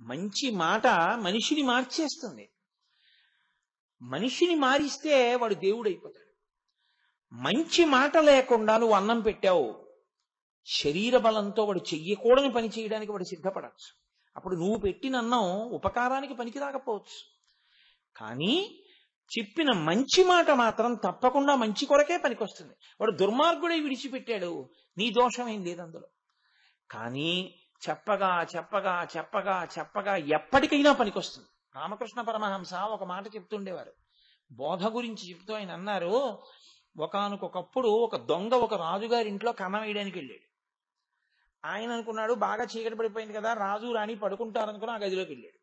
మంచి మాట మనిషిని మార్చేస్తుంది. మనిషిని మారిస్తే వాడు దేవుడైపోతాడు. మంచి మాట లేకుండా నువ్వు అన్నం పెట్టావు, శరీర బలంతో వాడు చెయ్యకూడని పని చేయడానికి వాడు సిద్ధపడచ్చు. అప్పుడు నువ్వు పెట్టిన అన్నం ఉపకారానికి పనికి రాకపోవచ్చు. కానీ చెప్పిన మంచి మాట మాత్రం తప్పకుండా మంచి కొరకే పనికొస్తుంది. వాడు దుర్మార్గుడై విడిచిపెట్టాడు, నీ దోషమేం లేదు అందులో. కానీ చెప్పగా చెప్పగా చెప్పగా చెప్పగా ఎప్పటికైనా పనికొస్తుంది. రామకృష్ణ పరమహంస ఒక మాట చెప్తుండేవారు. బోధ గురించి చెప్తూ ఆయన అన్నారు, ఒకానొకప్పుడు ఒక దొంగ ఒక రాజుగారి ఇంట్లో కన్నం వేయడానికి వెళ్ళాడు. ఆయన అనుకున్నాడు బాగా చీకటి పడిపోయింది కదా, రాజు రాణి పడుకుంటారనుకుని ఆ గదిలోకి వెళ్ళాడు.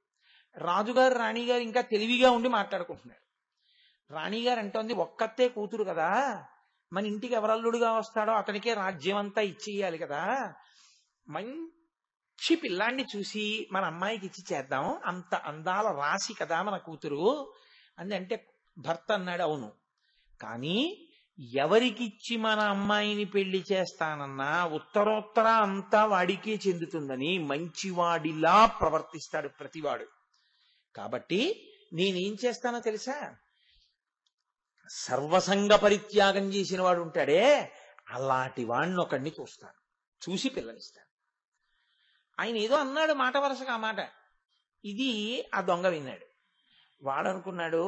రాజుగారు రాణిగారు ఇంకా తెలివిగా ఉండి మాట్లాడుకుంటున్నారు. రాణిగారు అంటోంది, ఒక్కతే కూతురు కదా, మన ఇంటికి ఎవరల్లుడుగా వస్తాడో అతనికే రాజ్యం అంతా ఇచ్చేయాలి కదా, మంచి పిల్లాన్ని చూసి మన అమ్మాయికి ఇచ్చి చేద్దాం, అంత అందాల రాశి కదా మన కూతురు అని అంటే భర్త అన్నాడు, అవును, కానీ ఎవరికిచ్చి మన అమ్మాయిని పెళ్లి చేస్తానన్నా ఉత్తరోత్తర అంతా వాడికే చెందుతుందని మంచివాడిలా ప్రవర్తిస్తాడు ప్రతివాడు. కాబట్టి నేనేం చేస్తానో తెలుసా, సర్వసంగ పరిత్యాగం చేసిన వాడు ఉంటాడే అలాంటి వాడిని ఒకడిని చూస్తాను, చూసి పిల్లనిస్తాను. ఆయన ఏదో అన్నాడు మాట వరుసగా ఆ మాట. ఇది ఆ దొంగ విన్నాడు. వాడనుకున్నాడు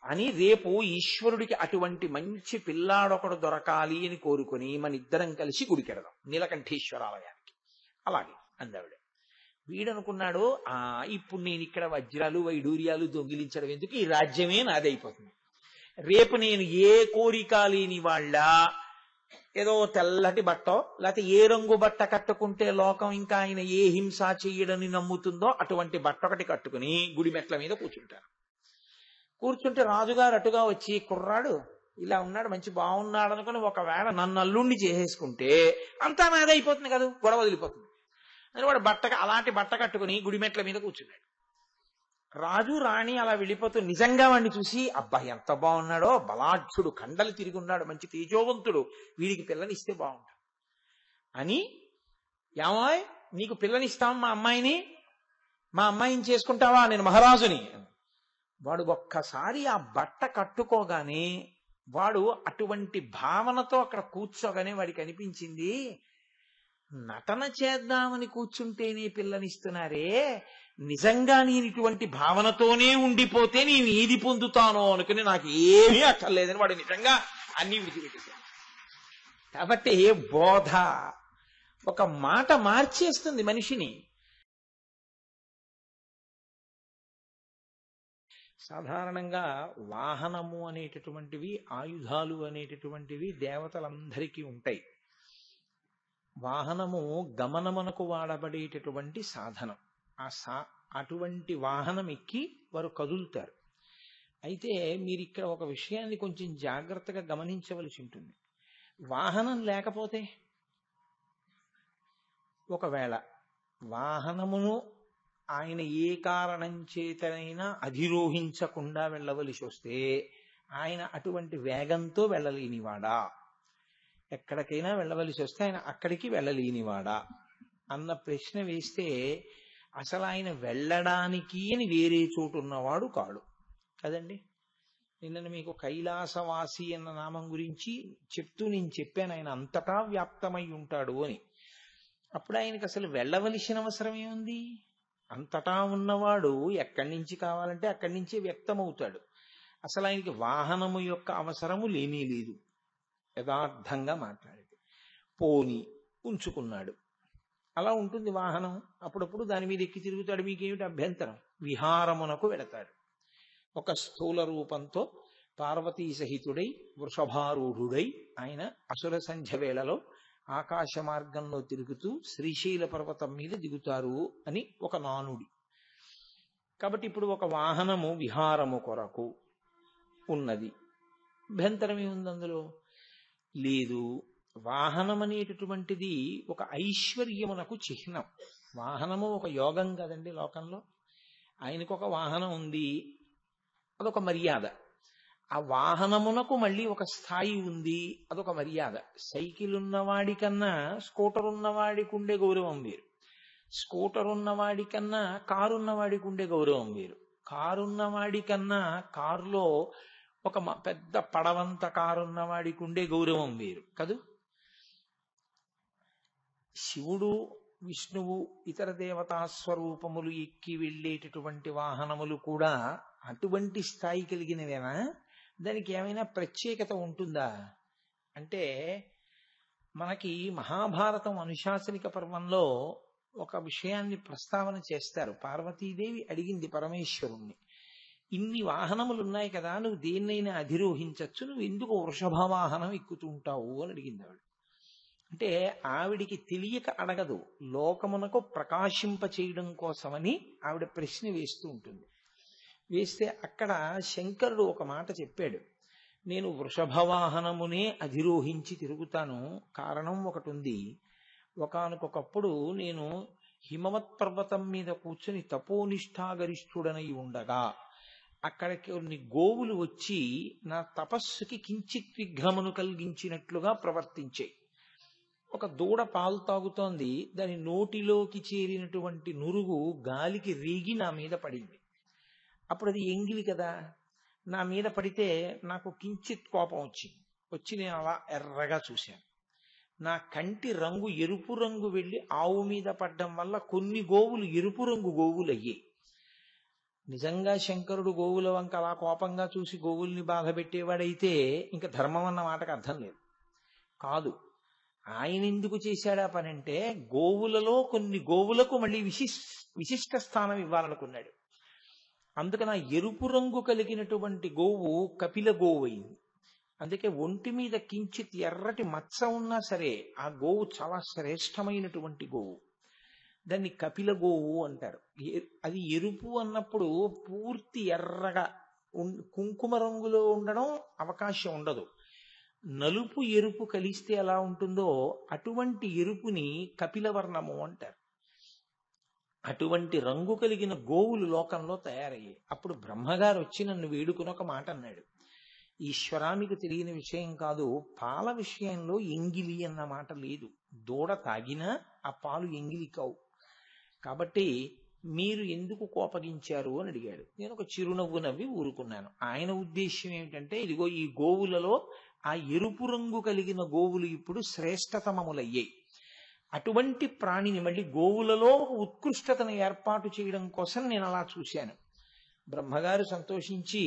అని రేపు ఈశ్వరుడికి అటువంటి మంచి పిల్లాడొకడు దొరకాలి అని కోరుకుని మన ఇద్దరం కలిసి గుడికెడదాం నీలకంఠేశ్వరాలయానికి. అలాగే అందావిడ. వీడనుకున్నాడు, ఇప్పుడు నేను ఇక్కడ వజ్రాలు వైడూర్యాలు దొంగిలించడం ఎందుకు, ఈ రాజ్యమే నాదైపోతుంది. రేపు నేను ఏ కోరిక లేని వాళ్ళ ఏదో తెల్లటి బట్టో లేకపోతే ఏ రంగు బట్ట కట్టుకుంటే లోకం ఇంకా ఆయన ఏ హింస చెయ్యడని నమ్ముతుందో అటువంటి బట్ట ఒకటి కట్టుకుని గుడి మెట్ల మీద కూర్చుంటారు. కూర్చుంటే రాజుగారు అటుగా వచ్చి, కుర్రాడు ఇలా ఉన్నాడు, మంచి బాగున్నాడు అనుకుని ఒకవేళ నన్ను అల్లుణ్ణి చేసేసుకుంటే అంతా నాదైపోతుంది కదా, గొడవ వదిలిపోతుంది అని వాడు అలాంటి బట్ట కట్టుకుని గుడి మెట్ల మీద కూర్చున్నాడు. రాజు రాణి అలా వెళ్ళిపోతూ నిజంగా వాడిని చూసి, అబ్బా ఎంత బాగున్నాడో, బలాఢ్యుడు, కండలు తిరిగి ఉన్నాడు, మంచి తేజోవంతుడు, వీడికి పిల్లనిస్తే బాగుంటాడు అని, ఏమాయ్ నీకు పిల్లనిస్తాం, మా అమ్మాయిని చేసుకుంటావా, నేను మహారాజుని. వాడు ఒక్కసారి ఆ బట్ట కట్టుకోగానే వాడు అటువంటి భావనతో అక్కడ కూర్చోగానే వాడికి అనిపించింది, నటన చేద్దామని కూర్చుంటేనే పిల్లనిస్తున్నారే, నిజంగా నేను ఇటువంటి భావనతోనే ఉండిపోతే నేను ఏది పొందుతానో అనుకుని నాకు ఏమీ అక్కర్లేదని వాడు నిజంగా అన్ని విడిచిపెట్టేశాడు. కాబట్టి బోధ ఒక మాట మార్చేస్తుంది మనిషిని. సాధారణంగా వాహనము అనేటటువంటివి, ఆయుధాలు అనేటటువంటివి దేవతలందరికీ ఉంటాయి. వాహనము గమనమునకు వాడబడేటటువంటి సాధనం. అటువంటి వాహనం ఎక్కి వారు కదులుతారు. అయితే మీరు ఇక్కడ ఒక విషయాన్ని కొంచెం జాగ్రత్తగా గమనించవలసి ఉంటుంది. వాహనం లేకపోతే, ఒకవేళ వాహనమును ఆయన ఏ కారణం చేతనైనా అధిరోహించకుండా వెళ్ళవలసి వస్తే ఆయన అటువంటి వేగంతో వెళ్ళలేనివాడా, ఎక్కడికైనా వెళ్ళవలసి వస్తే ఆయన అక్కడికి వెళ్ళలేనివాడా అన్న ప్రశ్న వేస్తే, అసలు ఆయన వెళ్ళడానికి అని వేరే చోటు ఉన్నవాడు కాడు కదండి. నిన్న మీకు కైలాసవాసి అన్న నామం గురించి చెప్తూ నేను చెప్పాను, ఆయన అంతటా వ్యాప్తమై ఉంటాడు అని. అప్పుడు ఆయనకి అసలు వెళ్ళవలసిన అవసరం ఏముంది? అంతటా ఉన్నవాడు ఎక్కడి నుంచి కావాలంటే అక్కడి నుంచే వ్యక్తమవుతాడు. అసలు ఆయనకి వాహనము యొక్క అవసరము లేనే లేదు. యథార్థంగా మాట్లాడేది పోని ఉంచుకున్నాడు. అలా ఉంటుంది వాహనం. అప్పుడప్పుడు దాని మీద ఎక్కి తిరుగుతాడు, మీకేమిటి అభ్యంతరం? విహారమునకు వెళతాడు. ఒక స్థూల రూపంతో పార్వతీ సహితుడై వృషభారూఢుడై ఆయన అసుర సంధ్య వేళలో ఆకాశ మార్గంలో తిరుగుతూ శ్రీశైల పర్వతం మీద దిగుతారు అని ఒక నానుడి. కాబట్టి ఇప్పుడు ఒక వాహనము విహారము కొరకు ఉన్నది, అభ్యంతరం ఏముంది అందులో? లేదు. వాహనం అనేటటువంటిది ఒక ఐశ్వర్యమునకు చిహ్నం. వాహనము ఒక యోగం కదండి లోకంలో. ఆయనకు ఒక వాహనం ఉంది, అదొక మర్యాద. ఆ వాహనమునకు మళ్ళీ ఒక స్థాయి ఉంది, అదొక మర్యాద. సైకిల్ ఉన్నవాడి కన్నా స్కూటర్ ఉన్నవాడికి ఉండే గౌరవం వేరు. స్కూటర్ ఉన్నవాడి కన్నా కారు ఉన్నవాడికి ఉండే గౌరవం వేరు. కారున్నవాడి కన్నా కారులో ఒక పెద్ద పడవంత కారున్నవాడికి ఉండే గౌరవం వేరు కదూ. శివుడు, విష్ణువు, ఇతర దేవతా స్వరూపములు ఎక్కి వెళ్ళేటటువంటి వాహనములు కూడా అటువంటి స్థాయి కలిగినవేనా? దానికి ఏమైనా ప్రత్యేకత ఉంటుందా అంటే, మనకి మహాభారతం అనుశాసనిక పర్వంలో ఒక విషయాన్ని ప్రస్తావన చేస్తారు. పార్వతీదేవి అడిగింది పరమేశ్వరుణ్ణి, ఇన్ని వాహనములు ఉన్నాయి కదా, నువ్వు దేన్నైనా అధిరోహించచ్చు, నువ్వు ఎందుకు వృషభ వాహనం ఎక్కుతూ ఉంటావు అని అడిగింది ఆవిడ. అంటే ఆవిడికి తెలియక అడగదు, లోకమునకు ప్రకాశింప చేయడం కోసమని ఆవిడ ప్రశ్న వేస్తూ ఉంటుంది. వేస్తే అక్కడ శంకరుడు ఒక మాట చెప్పాడు, నేను వృషభ వాహనమునే అధిరోహించి తిరుగుతాను. కారణం ఒకటి ఉంది. ఒకానొకప్పుడు నేను హిమవత్ పర్వతం మీద కూర్చుని తపోనిష్ఠాగరిష్ఠుడనై ఉండగా అక్కడికి కొన్ని గోవులు వచ్చి నా తపస్సుకి కించిత్ విఘ్నమును కలిగించినట్లుగా ప్రవర్తించాయి. ఒక దూడ పాలు తాగుతోంది, దాని నోటిలోకి చేరినటువంటి నురుగు గాలికి రేగి నా మీద పడింది. అప్పుడు అది ఎంగిలి కదా, నా మీద పడితే నాకు కించిత్ కోపం వచ్చి నేను అలా ఎర్రగా చూశాను. నా కంటి రంగు ఎరుపు రంగు వెళ్ళి ఆవు మీద పడ్డం వల్ల కొన్ని గోవులు ఎరుపు రంగు గోవులు అయ్యాయి. నిజంగా శంకరుడు గోవుల వంక అలా కోపంగా చూసి గోవుల్ని బాధ పెట్టేవాడైతే ఇంకా ధర్మం అన్న మాటకు అర్థం లేదు. కాదు, ఆయన ఎందుకు చేశాడా పని అంటే, గోవులలో కొన్ని గోవులకు మళ్ళీ విశిష్ట స్థానం ఇవ్వాలనుకున్నాడు. అందుకని ఆ ఎరుపు రంగు కలిగినటువంటి గోవు కపిల గోవు అయింది. అందుకే ఒంటి మీద కించిత్ ఎర్రటి మచ్చ ఉన్నా సరే ఆ గోవు చాలా శ్రేష్టమైనటువంటి గోవు. దాన్ని కపిల గోవు అంటారు. అది ఎరుపు అన్నప్పుడు పూర్తి ఎర్రగా కుంకుమ రంగులో ఉండడం అవకాశం ఉండదు. నలుపు ఎరుపు కలిస్తే ఎలా ఉంటుందో అటువంటి ఎరుపుని కపిలవర్ణము అంటారు. అటువంటి రంగు కలిగిన గోవులు లోకంలో తయారయ్యాయి. అప్పుడు బ్రహ్మగారు వచ్చి నన్ను వేడుకుని ఒక మాట అన్నాడు, ఈశ్వరా మీకు తెలియని విషయం కాదు, పాల విషయంలో ఎంగిలి అన్న మాట లేదు. దూడ తాగినా ఆ పాలు ఎంగిలి కావు. కాబట్టి మీరు ఎందుకు కోపగించారు అని అడిగాడు. నేను ఒక చిరునవ్వు నవ్వి ఊరుకున్నాను. ఆయన ఉద్దేశ్యం ఏమిటంటే, ఇదిగో ఈ గోవులలో ఆ ఎరుపు రంగు కలిగిన గోవులు ఇప్పుడు శ్రేష్టతమములయ్యాయి. అటువంటి ప్రాణిని మళ్ళీ గోవులలో ఉత్కృష్టతను ఏర్పాటు చేయడం కోసం నేను అలా చూశాను. బ్రహ్మగారు సంతోషించి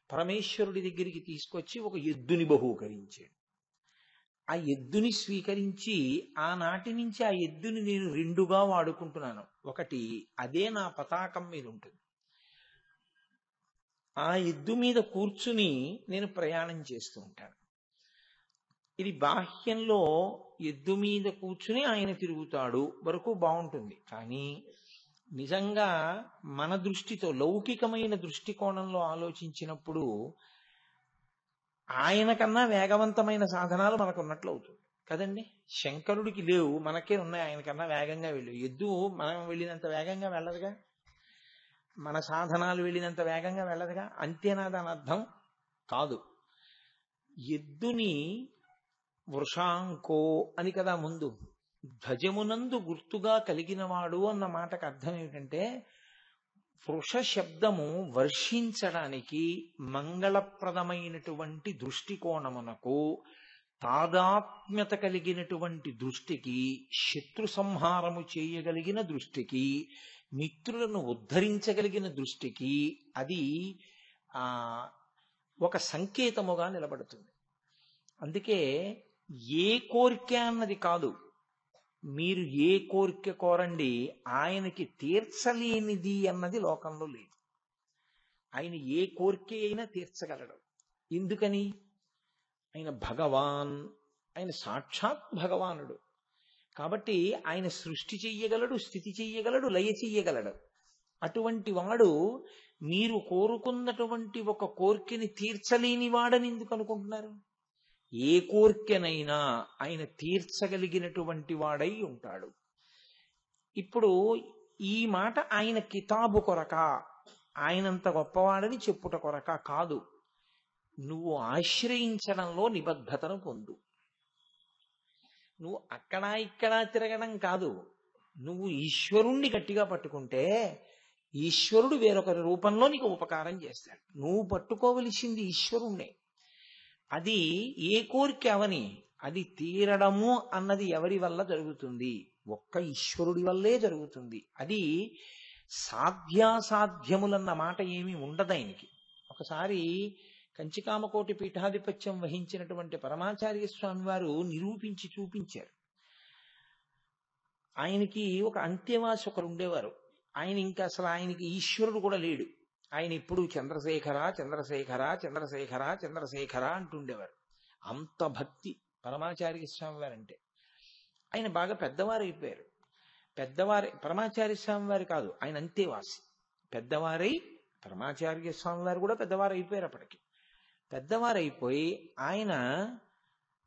పరమేశ్వరుడి దగ్గరికి తీసుకొచ్చి ఒక ఎద్దుని బహూకరించాడు. ఆ ఎద్దుని స్వీకరించి ఆనాటి నుంచి ఆ ఎద్దుని నేను రెండుగా వాడుకుంటున్నాను. ఒకటి అదే నా పతాకం మీద ఉంటుంది, ఆ ఎద్దు మీద కూర్చుని నేను ప్రయాణం చేస్తూ ఉంటాను. ఇది బాహ్యంలో ఎద్దు మీద కూర్చుని ఆయన తిరుగుతాడు వరకు బాగుంటుంది. కానీ నిజంగా మన దృష్టితో లౌకికమైన దృష్టికోణంలో ఆలోచించినప్పుడు ఆయన కన్నా వేగవంతమైన సాధనాలు మనకు ఉన్నట్లు అవుతుంది కదండి. శంకరుడికి లేవు, మనకే ఉన్నాయి. ఆయన కన్నా వేగంగా వెళ్ళి ఎద్దు మనం వెళ్ళినంత వేగంగా వెళ్ళదుగా, మన సాధనాలు వెళ్ళినంత వేగంగా వెళ్ళదుగా. అంతేనా దాని అర్థం? కాదు. ఎద్దుని వృషాంకో అని కదా ముందు, ధ్వజమునందు గుర్తుగా కలిగినవాడు అన్న మాటకు అర్థం ఏమిటంటే, వృష శబ్దము వర్షించడానికి మంగళప్రదమైనటువంటి దృష్టికోణమునకు, తాదాత్మ్యత కలిగినటువంటి దృష్టికి, శత్రు సంహారము చేయగలిగిన దృష్టికి, మిత్రులను ఉద్ధరించగలిగిన దృష్టికి అది ఒక సంకేతముగా నిలబడుతుంది. అందుకే ఏ కోరిక అన్నది కాదు, మీరు ఏ కోరిక కోరండి, ఆయనకి తీర్చలేనిది అన్నది లోకంలో లేదు. ఆయన ఏ కోరిక అయినా తీర్చగలడు. ఎందుకని? ఆయన భగవాన్, ఆయన సాక్షాత్ భగవానుడు. కాబట్టి ఆయన సృష్టి చెయ్యగలడు, స్థితి చెయ్యగలడు, లయ చెయ్యగలడు. అటువంటి వాడు మీరు కోరుకున్నటువంటి ఒక కోరికని తీర్చలేని వాడని ఎందుకు అనుకుంటున్నారు? ఏ కోరికనైనా ఆయన తీర్చగలిగినటువంటి వాడై ఉంటాడు. ఇప్పుడు ఈ మాట ఆయన కితాబు కొరక, ఆయనంత గొప్పవాడని చెప్పుట కొరక కాదు. నువ్వు ఆశ్రయించడంలో నిబద్ధతను పొందు. నువ్వు అక్కడా ఇక్కడా తిరగడం కాదు, నువ్వు ఈశ్వరుణ్ణి గట్టిగా పట్టుకుంటే ఈశ్వరుడు వేరొకరి రూపంలో నీకు ఉపకారం చేస్తాడు. నువ్వు పట్టుకోవలసింది ఈశ్వరుణ్ణే. అది ఏ కోరిక అవని, అది తీరడము అన్నది ఎవరి వల్ల జరుగుతుంది? ఒక్క ఈశ్వరుడి వల్లే జరుగుతుంది. అది సాధ్యాసాధ్యములన్న మాట ఏమీ ఉండదు ఆయనకి. ఒకసారి కంచికామకోటి పీఠాధిపత్యం వహించినటువంటి పరమాచార్య స్వామి వారు నిరూపించి చూపించారు. ఆయనకి ఒక అంత్యవాసి ఒకరు ఉండేవారు. ఆయన ఇంకా అసలు ఆయనకి ఈశ్వరుడు కూడా లేడు. ఆయన ఇప్పుడు చంద్రశేఖర చంద్రశేఖర చంద్రశేఖర చంద్రశేఖర అంటుండేవారు. అంత భక్తి పరమాచార్య స్వామి వారంటే. ఆయన బాగా పెద్దవారు అయిపోయారు. పరమాచార్య స్వామి వారు కాదు, ఆయన అంతేవాసి. పెద్దవారై పరమాచార్య స్వామి వారు కూడా పెద్దవారు అయిపోయారు. అప్పటికి పెద్దవారు అయిపోయి ఆయన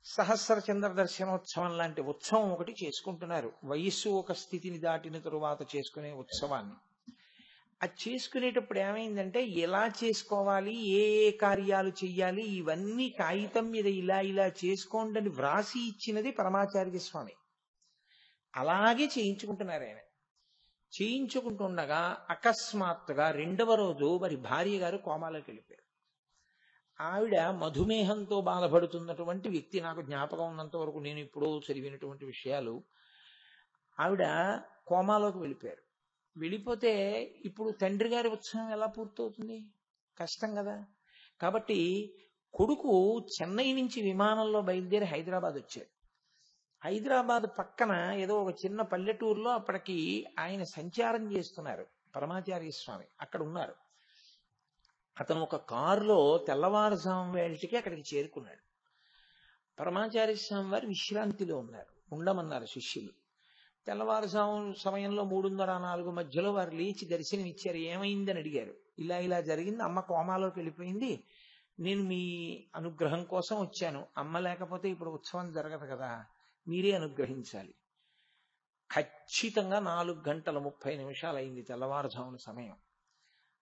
సహస్ర చంద్ర దర్శనోత్సవం లాంటి ఉత్సవం ఒకటి చేసుకుంటున్నారు. వయస్సు ఒక స్థితిని దాటిన తరువాత చేసుకునే ఉత్సవాన్ని. అది చేసుకునేటప్పుడు ఏమైందంటే ఎలా చేసుకోవాలి, ఏ ఏ కార్యాలు చెయ్యాలి, ఇవన్నీ కాగితం మీద ఇలా ఇలా చేసుకోండి అని వ్రాసి ఇచ్చినది పరమాచార్య స్వామి. అలాగే చేయించుకుంటున్నారు ఆయన. చేయించుకుంటుండగా అకస్మాత్తుగా రెండవ రోజు మరి భార్య గారు కోమాలోకి వెళ్ళిపోయారు. ఆవిడ మధుమేహంతో బాధపడుతున్నటువంటి వ్యక్తి. నాకు జ్ఞాపకం ఉన్నంత వరకు నేను ఇప్పుడు చదివినటువంటి విషయాలు. ఆవిడ కోమాలోకి వెళ్ళిపోయారు. వెళ్ళిపోతే ఇప్పుడు తండ్రి గారి ఉత్సవం ఎలా పూర్తవుతుంది? కష్టం కదా. కాబట్టి కొడుకు చెన్నై నుంచి విమానంలో బయలుదేరి హైదరాబాద్ వచ్చాడు. హైదరాబాద్ పక్కన ఏదో ఒక చిన్న పల్లెటూరులో అప్పటికి ఆయన సంచారం చేస్తున్నారు పరమాచార్య స్వామి. అక్కడ ఉన్నారు. అతను ఒక కారులో తెల్లవారుజాము వేళటికి అక్కడికి చేరుకున్నాడు. పరమాచార్య స్వామి వారు విశ్రాంతిలో ఉన్నారు. ఉండమన్నారు శిష్యులు. తెల్లవారుజాము సమయంలో 3:30-4 మధ్యలో వారు లేచి దర్శనం ఇచ్చారు. ఏమైందని అడిగారు. ఇలా ఇలా జరిగింది, అమ్మ కోమాలోకి వెళ్ళిపోయింది, నేను మీ అనుగ్రహం కోసం వచ్చాను. అమ్మ లేకపోతే ఇప్పుడు ఉత్సవం జరగదు కదా, మీరే అనుగ్రహించాలి. ఖచ్చితంగా 4:30 అయింది తెల్లవారుజామున సమయం.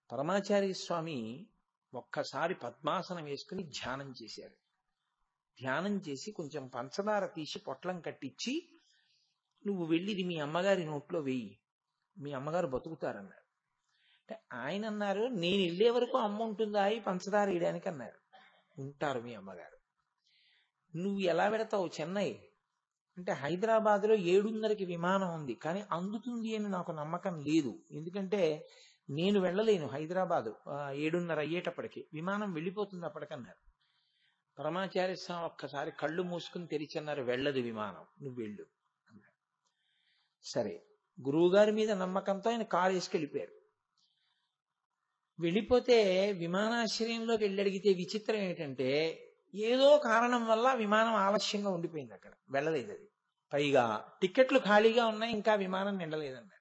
పరమాచార్య స్వామి ఒక్కసారి పద్మాసనం వేసుకుని ధ్యానం చేశారు. ధ్యానం చేసి కొంచెం పంచదార తీసి పొట్లం కట్టించి, నువ్వు వెళ్ళిది మీ అమ్మగారి నోట్లో వెయ్యి, మీ అమ్మగారు బతుకుతారన్నారు. అంటే ఆయన అన్నారు, నేను వెళ్ళే వరకు అమ్మ ఉంటుందా ఈ పంచదార వేయడానికి అన్నారు. ఉంటారు మీ అమ్మగారు. నువ్వు ఎలా పెడతావు చెన్నై అంటే? హైదరాబాద్లో 7:30కి విమానం ఉంది, కానీ అందుతుంది అని నాకు నమ్మకం లేదు. ఎందుకంటే నేను వెళ్ళలేను హైదరాబాదు 7:30 అయ్యేటప్పటికి, విమానం వెళ్ళిపోతుంది అప్పటికన్నారు. పరమాచార్య స్వామి ఒక్కసారి కళ్ళు మూసుకుని తెరిచన్నారు, వెళ్ళదు విమానం, నువ్వు వెళ్ళు అన్నారు. సరే, గురువుగారి మీద నమ్మకంతో ఆయన కారు వేసుకెళ్ళిపోయారు. వెళ్ళిపోతే విమానాశ్రయంలోకి వెళ్ళి అడిగితే విచిత్రం ఏమిటంటే ఏదో కారణం వల్ల విమానం ఆలస్యంగా ఉండిపోయింది, అక్కడ వెళ్ళలేదు అది. పైగా టికెట్లు ఖాళీగా ఉన్నాయి, ఇంకా విమానం నిండలేదన్నారు.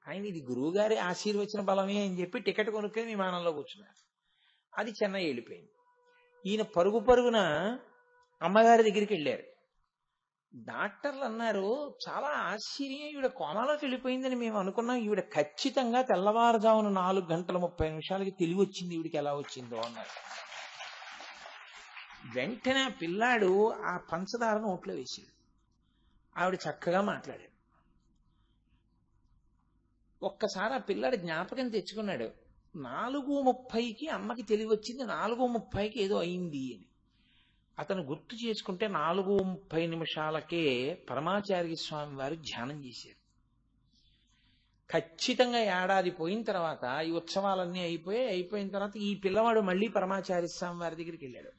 ఆయన ఇది గురువుగారి ఆశీర్వచన బలమే అని చెప్పి టికెట్ కొనుక్కొని విమానంలో కూర్చున్నారు. అది చెన్నై వెళ్ళిపోయింది. ఈయన పరుగు పరుగున అమ్మగారి దగ్గరికి వెళ్ళారు. డాక్టర్లు అన్నారు, చాలా ఆశ్చర్యం, ఈవిడ కోమాలోకి వెళ్ళిపోయిందని మేము అనుకున్నాం, ఈవిడ ఖచ్చితంగా తెల్లవారుజామున 4:30 తెలివి వచ్చింది, ఈవిడికి ఎలా వచ్చిందో అన్నారు. వెంటనే ఆ పిల్లాడు ఆ పంచదారను నోట్లో వేశాడు. ఆవిడ చక్కగా మాట్లాడాడు. ఒక్కసారి ఆ పిల్లాడు జ్ఞాపకం తెచ్చుకున్నాడు, 4:30కి అమ్మకి తెలివి వచ్చింది, 4:30కి ఏదో అయింది అని. అతను గుర్తు చేసుకుంటే 4:30కే పరమాచార్య స్వామి వారు ధ్యానం చేశారు. ఖచ్చితంగా ఏడాది పోయిన తర్వాత ఈ ఉత్సవాలన్నీ అయిపోయిన తర్వాత ఈ పిల్లవాడు మళ్ళీ పరమాచార్య స్వామి వారి దగ్గరికి వెళ్ళాడు.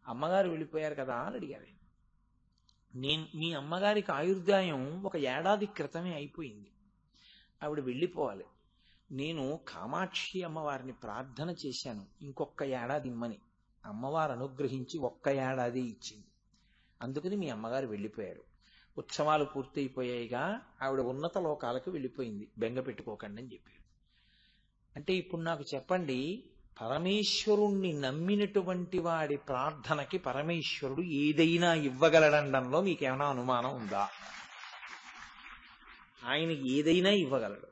అమ్మగారు వెళ్ళిపోయారు కదా అని అడిగారు. మీ అమ్మగారికి ఆయుర్దాయం 1 ఏడాది క్రితమే అయిపోయింది, ఆవిడ వెళ్ళిపోవాలి. నేను కామాక్షి అమ్మవారిని ప్రార్థన చేశాను, ఇంకొక ఏడాది ఇమ్మని. అమ్మవారు అనుగ్రహించి 1 ఏడాది ఇచ్చింది. అందుకని మీ అమ్మగారు వెళ్ళిపోయారు. ఉత్సవాలు పూర్తయిపోయాయిగా, ఆవిడ ఉన్నత లోకాలకు వెళ్ళిపోయింది, బెంగ పెట్టుకోకండి అని చెప్పారు. అంటే ఇప్పుడు నాకు చెప్పండి, పరమేశ్వరుణ్ణి నమ్మినటువంటి వాడి ప్రార్థనకి పరమేశ్వరుడు ఏదైనా ఇవ్వగలడంలో మీకేమైనా అనుమానం ఉందా? ఆయన ఏదైనా ఇవ్వగలడు.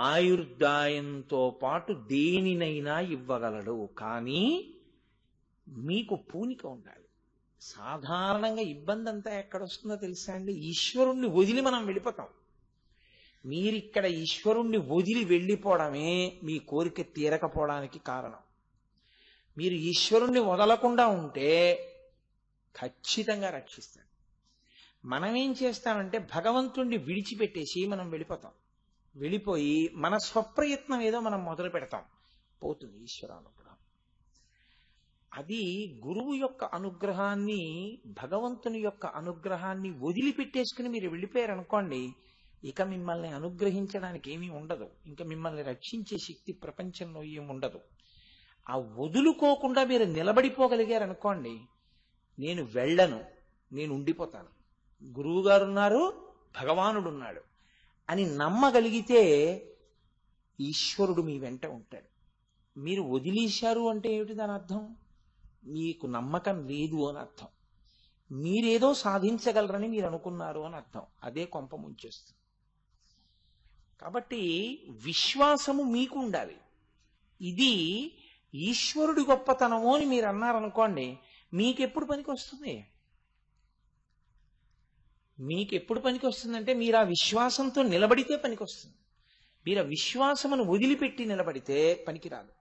ఆయుర్దాయంతో పాటు దేనినైనా ఇవ్వగలడు. కానీ మీకు పూనిక ఉండాలి. సాధారణంగా ఇబ్బంది అంతా ఎక్కడొస్తుందో తెలుసా అండి? ఈశ్వరుణ్ణి వదిలి మనం వెళ్ళిపోతాం. మీరిక్కడ ఈశ్వరుణ్ణి వదిలి వెళ్ళిపోవడమే మీ కోరిక తీరకపోవడానికి కారణం. మీరు ఈశ్వరుణ్ణి వదలకుండా ఉంటే ఖచ్చితంగా రక్షిస్తాడు. మనం ఏం చేస్తామంటే భగవంతుణ్ణి విడిచిపెట్టేసి మనం వెళ్ళిపోతాం. వెళ్ళిపోయి మన స్వప్రయత్నం ఏదో మనం మొదలు పెడతాం, పోతుంది ఈశ్వరానుగ్రహం. అది గురువు యొక్క అనుగ్రహాన్ని, భగవంతుని యొక్క అనుగ్రహాన్ని వదిలిపెట్టేసుకుని మీరు వెళ్ళిపోయారనుకోండి, ఇక మిమ్మల్ని అనుగ్రహించడానికి ఏమీ ఉండదు, ఇంకా మిమ్మల్ని రక్షించే శక్తి ప్రపంచంలో ఏమి ఉండదు. ఆ వదులుకోకుండా మీరు నిలబడిపోగలిగారనుకోండి, నేను వెళ్ళను, నేను ఉండిపోతాను, గురువుగారు ఉన్నారు, భగవానుడున్నాడు అని నమ్మగలిగితే ఈశ్వరుడు మీ వెంట ఉంటాడు. మీరు వదిలేశారు అంటే ఏమిటి దాని అర్థం? మీకు నమ్మకం లేదు అని అర్థం. మీరేదో సాధించగలరని మీరు అనుకున్నారు అని అర్థం. అదే కొంప ముంచేస్తుంది. కాబట్టి విశ్వాసము మీకు ఉండాలి. ఇది ఈశ్వరుడి గొప్పతనము అని మీరు అన్నారనుకోండి, మీకెప్పుడు పనికి వస్తుంది? మీకెప్పుడు పనికి వస్తుందంటే మీరు ఆ విశ్వాసంతో నిలబడితే పనికి వస్తుంది. మీరు ఆ విశ్వాసమును వదిలిపెట్టి నిలబడితే పనికిరాదు.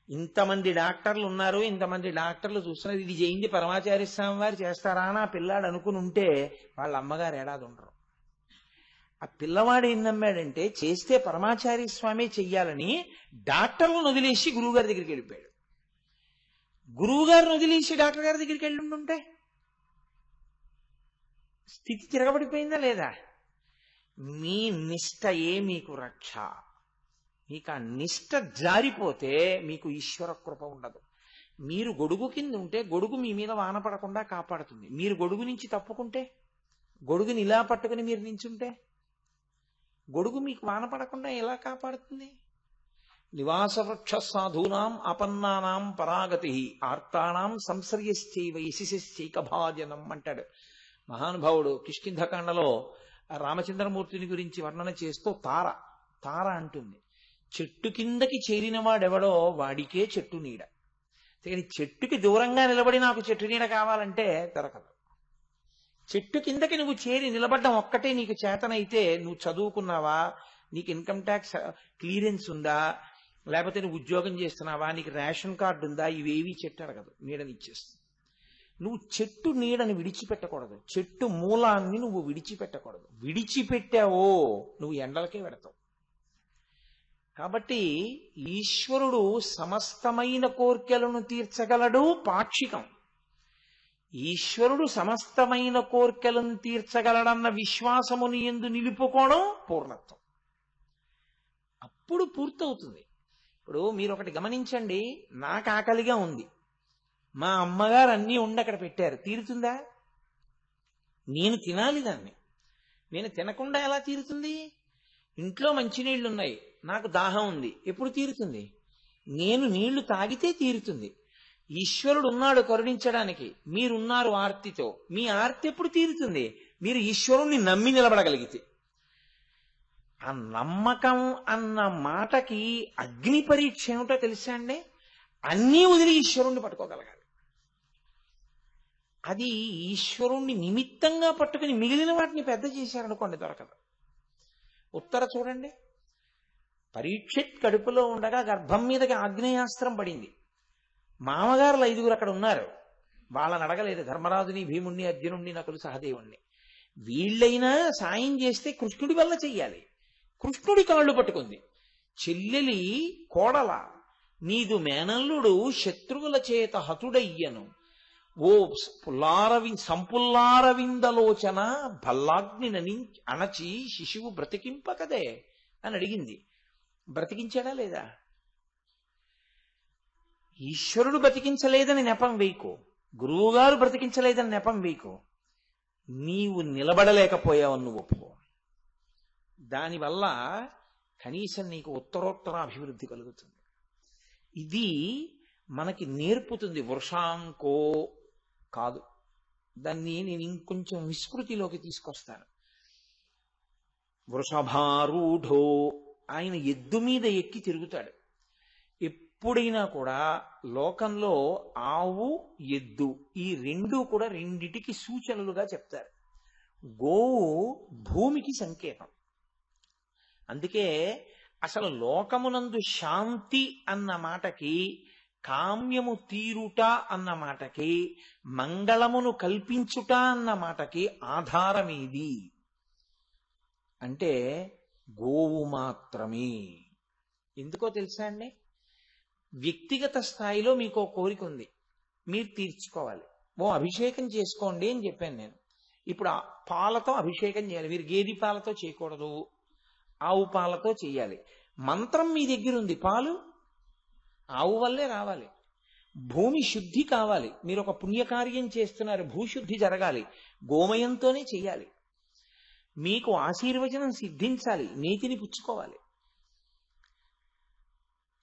ఇంతమంది డాక్టర్లు ఉన్నారు, ఇంతమంది డాక్టర్లు చూస్తున్నారు, ఇది జయంతి పరమాచార్య స్వామి వారు చేస్తారా అని ఆ పిల్లాడు అనుకుని ఉంటే వాళ్ళ అమ్మగారు ఏడాది ఉండరు. ఆ పిల్లవాడు ఏం నమ్మాడంటే చేస్తే పరమాచార్య స్వామి చెయ్యాలని డాక్టర్లను వదిలేసి గురువుగారి దగ్గరికి వెళ్ళిపోయాడు. గురువుగారిని వదిలేసి డాక్టర్ గారి దగ్గరికి వెళ్ళి ఉంటే స్థితి తిరగబడిపోయిందా లేదా? మీ నిష్టయే మీకు రక్ష. మీకు ఆ నిష్ట జారిపోతే మీకు ఈశ్వర కృప ఉండదు. మీరు గొడుగు కింద ఉంటే గొడుగు మీ మీద వాన పడకుండా కాపాడుతుంది. మీరు గొడుగు నుంచి తప్పుకుంటే, గొడుగుని ఇలా పట్టుకుని మీరు నించుంటే గొడుగు మీకు వాన పడకుండా ఎలా కాపాడుతుంది? నివాస వృక్ష సాధూనాం ఆపన్నానాం పరాగతి ఆర్తానాం సంశ్రయశ్చైవ యశిశ్చైకభాజనం అంటాడు మహానుభావుడు. కిష్కింధకాండలో రామచంద్రమూర్తిని గురించి వర్ణన చేస్తూ తార అంటుంది, చెట్టు కిందకి చేరిన వాడెవడో వాడికే చెట్టు నీడ. కానీ చెట్టుకి దూరంగా నిలబడి నాకు చెట్టు నీడ కావాలంటే దొరకదు. చెట్టు కిందకి నువ్వు చేరి నిలబడ్డం ఒక్కటే నీకు చేతనైతే, నువ్వు చదువుకున్నావా, నీకు ఇన్కమ్ ట్యాక్స్ క్లియరెన్స్ ఉందా, లేకపోతే నువ్వు ఉద్యోగం చేస్తున్నావా, నీకు రేషన్ కార్డు ఉందా, ఇవేవి చెట్టు అడగదు, నీడనిచ్చేస్తుంది. నువ్వు చెట్టు నీడని విడిచిపెట్టకూడదు, చెట్టు మూలాన్ని నువ్వు విడిచిపెట్టకూడదు. విడిచిపెట్టావో నువ్వు ఎండలకే పెడతావు. కాబట్టి ఈశ్వరుడు సమస్తమైన కోర్కెలను తీర్చగలడు, పాక్షికం. ఈశ్వరుడు సమస్తమైన కోర్కెలను తీర్చగలడన్న విశ్వాసముని యందు నిలుపుకోవడం పూర్ణత్వం. అప్పుడు పూర్తవుతుంది. ఇప్పుడు మీరు ఒకటి గమనించండి, నాకు ఆకలిగా ఉంది, మా అమ్మగారు అన్నీ ఉండి అక్కడ పెట్టారు, తీరుతుందా? నేను తినాలి దాన్ని. నేను తినకుండా ఎలా తీరుతుంది? ఇంట్లో మంచినీళ్లు ఉన్నాయి, నాకు దాహం ఉంది, ఎప్పుడు తీరుతుంది? నేను నీళ్లు తాగితే తీరుతుంది. ఈశ్వరుడు ఉన్నాడు కరుణించడానికి, మీరున్నారు ఆర్తితో, మీ ఆర్తి ఎప్పుడు తీరుతుంది? మీరు ఈశ్వరుణ్ణి నమ్మి నిలబడగలిగితే. ఆ నమ్మకం అన్న మాటకి అగ్ని పరీక్ష ఏమిటో తెలుసా అండి? అన్నీ వదిలి ఈశ్వరుణ్ణి పట్టుకోగలగాలి. అది ఈశ్వరుణ్ణి నిమిత్తంగా పట్టుకుని మిగిలిన వాటిని పెద్ద చేశారనుకోండి దొరకదు. ఉత్తర చూడండి, పరీక్షిత్ కడుపులో ఉండగా గర్భం మీదకి ఆగ్నేయాస్త్రం పడింది. మామగారులు 5గురు అక్కడ ఉన్నారు, వాళ్ళని అడగలేదు, ధర్మరాజుని, భీముణ్ణి, అర్జునుణ్ణి, నకులు, సహదేవుణ్ణి. వీళ్ళైనా సాయం చేస్తే కృష్ణుడి వల్ల చెయ్యాలి. కృష్ణుడి కాళ్ళు పట్టుకుంది. చెల్లెలి కోడల, నీదు మేనల్లుడు శత్రువుల చేత హతుడయ్యను, ఓ సంపుల్లారవిందలోచన భల్లాగ్ని అణచి శిశువు బ్రతికింపకదే అని అడిగింది. బ్రతికించాడా లేదా? ఈశ్వరుడు బ్రతికించలేదని నెపం వేయకు, గురువుగారు బ్రతికించలేదని నెపం వేయకు. నీవు నిలబడలేకపోయావని నువ్వు ఒప్పుకో. దానివల్ల కనీసం నీకు ఉత్తరోత్తర అభివృద్ధి కలుగుతుంది. ఇది మనకి నేర్పుతుంది. వృషాంకో కాదు, దాన్ని నేను ఇంకొంచెం విస్మృతిలోకి తీసుకొస్తాను. వృషభారూఢో, ఆయన ఎద్దు మీద ఎక్కి తిరుగుతాడు. ఎప్పుడైనా కూడా లోకంలో ఆవు, ఎద్దు ఈ రెండూ కూడా రెండిటికి సూచనలుగా చెప్తారు. గోవు భూమికి సంకేతం. అందుకే అసలు లోకమునందు శాంతి అన్న మాటకి, కామ్యము తీరుట అన్న మాటకి, మంగళమును కల్పించుట అన్న మాటకి ఆధారమేది అంటే గోవు మాత్రమే. ఎందుకో తెలుసా అండి? వ్యక్తిగత స్థాయిలో మీకు కోరిక ఉంది, మీరు తీర్చుకోవాలి. అభిషేకం చేసుకోండి అని చెప్పాను నేను. ఇప్పుడు పాలతో అభిషేకం చేయాలి. మీరు గేదె పాలతో చేయకూడదు, ఆవు పాలతో చేయాలి. మంత్రం మీ దగ్గర ఉంది, పాలు ఆవు వల్లే రావాలి. భూమి శుద్ధి కావాలి, మీరు ఒక పుణ్యకార్యం చేస్తున్నారు, భూశుద్ధి జరగాలి, గోమయంతోనే చెయ్యాలి. మీకు ఆశీర్వచనం సిద్ధించాలి, నీతిని పుచ్చుకోవాలి.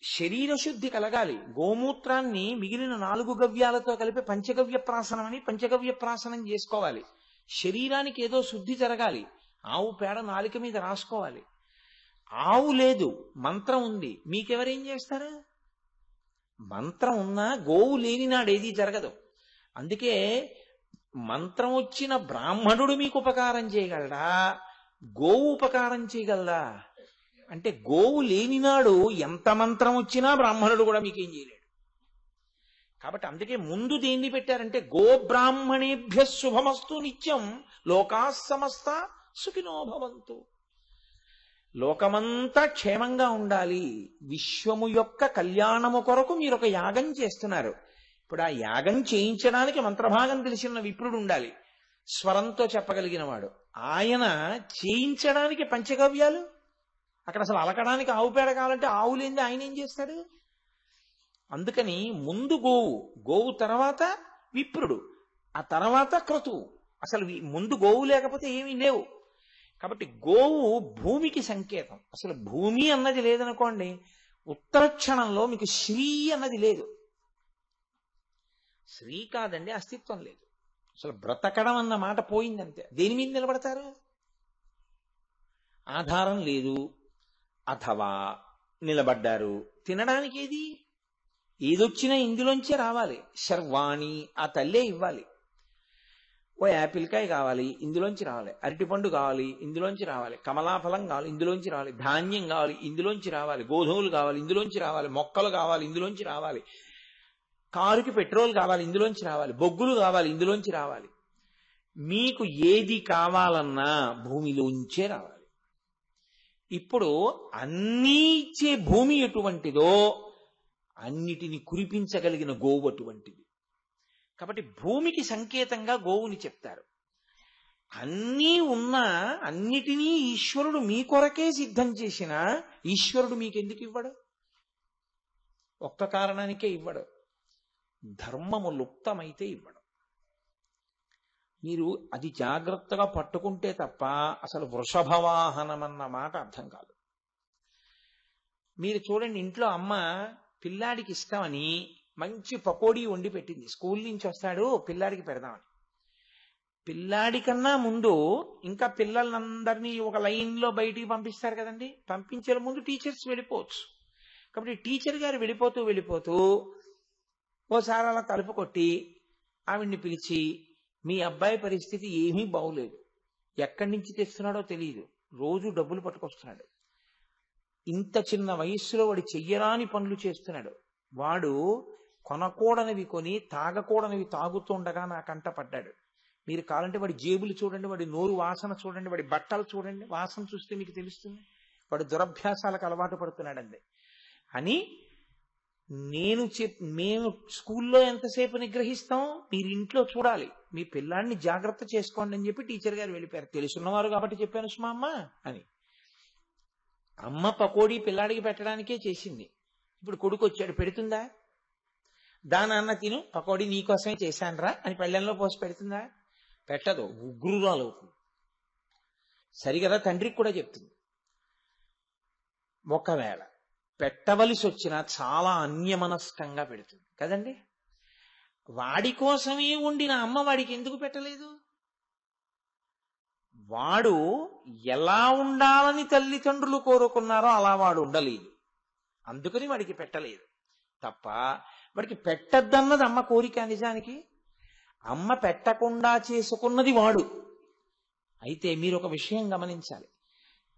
శరీర శుద్ధి కలగాలి, గోమూత్రాన్ని మిగిలిన 4 గవ్యాలతో కలిపి పంచగవ్య ప్రాసనం అని పంచగవ్య ప్రాసనం చేసుకోవాలి. శరీరానికి ఏదో శుద్ధి జరగాలి, ఆవు పేడ నాలిక మీద రాసుకోవాలి. ఆవు లేదు, మంత్రం ఉంది, మీకెవరేం చేస్తారు? మంత్రం ఉన్నా గోవు లేని నాడేది జరగదు. అందుకే మంత్రం వచ్చిన బ్రాహ్మణుడు మీకు ఉపకారం చేయగలడా, గోవు ఉపకారం చేయగలదా అంటే గోవు లేనినాడు ఎంత మంత్రం వచ్చినా బ్రాహ్మణుడు కూడా మీకేం చేయలేడు. కాబట్టి అందుకే ముందు దేన్ని పెట్టారంటే గోబ్రాహ్మణేభ్య శుభమస్తు నిత్యం లోకా సమస్త సుఖినో భవంతు. లోకమంతా క్షేమంగా ఉండాలి, విశ్వము యొక్క కళ్యాణము కొరకు మీరు ఒక యాగం చేస్తున్నారు. ఇప్పుడు ఆ యాగం చేయించడానికి మంత్రభాగం తెలిసిన విప్రుడు ఉండాలి, స్వరంతో చెప్పగలిగిన వాడు. ఆయన చేయించడానికి పంచగవ్యాలు, అక్కడ అసలు అలకడానికి ఆవు పేడ కావాలంటే ఆవు లేనిది ఆయన ఏం చేస్తాడు? అందుకని ముందు గోవు తర్వాత విప్రుడు, ఆ తర్వాత క్రతువు. అసలు ముందు గోవు లేకపోతే ఏమీ లేవు. కాబట్టి గోవు భూమికి సంకేతం. అసలు భూమి అన్నది లేదనుకోండి, ఉత్తర క్షణంలో మీకు శ్రీ అన్నది లేదు. శ్రీ కాదండి, అస్తిత్వం లేదు. అసలు బ్రతకడం అన్న మాట పోయిందంతే. దేని మీద నిలబడతారు? ఆధారం లేదు, అథవా నిలబడ్డారు. తినడానికి ఏదొచ్చినా ఇందులోంచే రావాలి. శర్వాణి ఆ తల్లే ఇవ్వాలి. ఓ యాపిల్కాయ కావాలి, ఇందులోంచి రావాలి. అరటిపండు కావాలి, ఇందులోంచి రావాలి. కమలాఫలం కావాలి, ఇందులోంచి రావాలి. ధాన్యం కావాలి, ఇందులోంచి రావాలి. గోధుమలు కావాలి, ఇందులోంచి రావాలి. మొక్కలు కావాలి, ఇందులోంచి రావాలి. కారుకి పెట్రోల్ కావాలి, ఇందులోంచి రావాలి. బొగ్గులు కావాలి, ఇందులోంచి రావాలి. మీకు ఏది కావాలన్నా భూమిలోంచే రావాలి. ఇప్పుడు అన్నీ ఇచ్చే భూమి ఎటువంటిదో అన్నిటిని కురిపించగలిగిన గోవు అటువంటిది. కాబట్టి భూమికి సంకేతంగా గోవుని చెప్తారు. అన్నీ ఉన్నా అన్నిటినీ ఈశ్వరుడు మీ కొరకే సిద్ధం చేసిన ఈశ్వరుడు మీకెందుకు ఇవ్వడు? ఒక్క కారణానికే ఇవ్వడు, ధర్మము లుప్తమైతే ఇవ్వడు. మీరు అది జాగ్రత్తగా పట్టుకుంటే తప్ప అసలు వృషభవాహనం అన్న మాట అర్థం కాదు. మీరు చూడండి, ఇంట్లో అమ్మ పిల్లాడికి ఇష్టమని మంచి పకోడీ వండి పెట్టింది. స్కూల్ నుంచి వస్తాడు, పిల్లాడికి పెడదామని. పిల్లాడి కన్నా ముందు ఇంకా పిల్లలందరినీ ఒక లైన్లో బయటికి పంపిస్తారు కదండి. పంపించే ముందు టీచర్స్ వెళ్ళిపోవచ్చు. కాబట్టి టీచర్ గారు వెళ్ళిపోతూ ఓసారి అలా తలుపు కొట్టి ఆవిడ్ని పిలిచి, మీ అబ్బాయి పరిస్థితి ఏమీ బాగులేదు, ఎక్కడి నుంచి తెస్తున్నాడో తెలియదు, రోజు డబ్బులు పట్టుకొస్తున్నాడు, ఇంత చిన్న వయస్సులో వాడు చెయ్యరాని పనులు చేస్తున్నాడు, వాడు కొనకూడనివి కొని తాగకూడనివి తాగుతుండగా నా కంట పడ్డాడు. మీరు కావాలంటే వాడి జేబులు చూడండి, వాడి నోరు వాసన చూడండి, వాడి బట్టలు చూడండి, వాసన చూస్తే మీకు తెలుస్తుంది వాడు దురభ్యాసాలకు అలవాటు పడుతున్నాడండి అని. మేము స్కూల్లో ఎంతసేపు నిగ్రహిస్తాం, మీరు ఇంట్లో చూడాలి, మీ పిల్లాడిని జాగ్రత్త చేసుకోండి అని చెప్పి టీచర్ గారు వెళ్ళిపోయారు. తెలుసున్నవారు కాబట్టి చెప్పాను సుమా అమ్మ అని. అమ్మ పకోడీ పిల్లాడికి పెట్టడానికే చేసింది. ఇప్పుడు కొడుకు వచ్చాడు, పెడుతుందా? దానాన్న తిను, పకోడీ నీకోసమే చేశానురా అని పళ్ళెంలో పోసి పెడుతుందా? పెట్టదు, ఉగ్రురాలు అవుతుంది. సరిగదా తండ్రికి కూడా చెప్తుంది. ఒకవేళ పెట్టవలసి వచ్చినా చాలా అన్యమనస్కంగా పెడుతుంది కదండి. వాడి కోసమే ఉండిన అమ్మ వాడికి ఎందుకు పెట్టలేదు? వాడు ఎలా ఉండాలని తల్లిదండ్రులు కోరుకున్నారో అలా వాడు ఉండలేదు, అందుకని వాడికి పెట్టలేదు తప్ప వాడికి పెట్టద్దన్నది అమ్మ కోరిక. నిజానికి అమ్మ పెట్టకుండా చేసుకున్నది వాడు. అయితే మీరు ఒక విషయం గమనించాలి,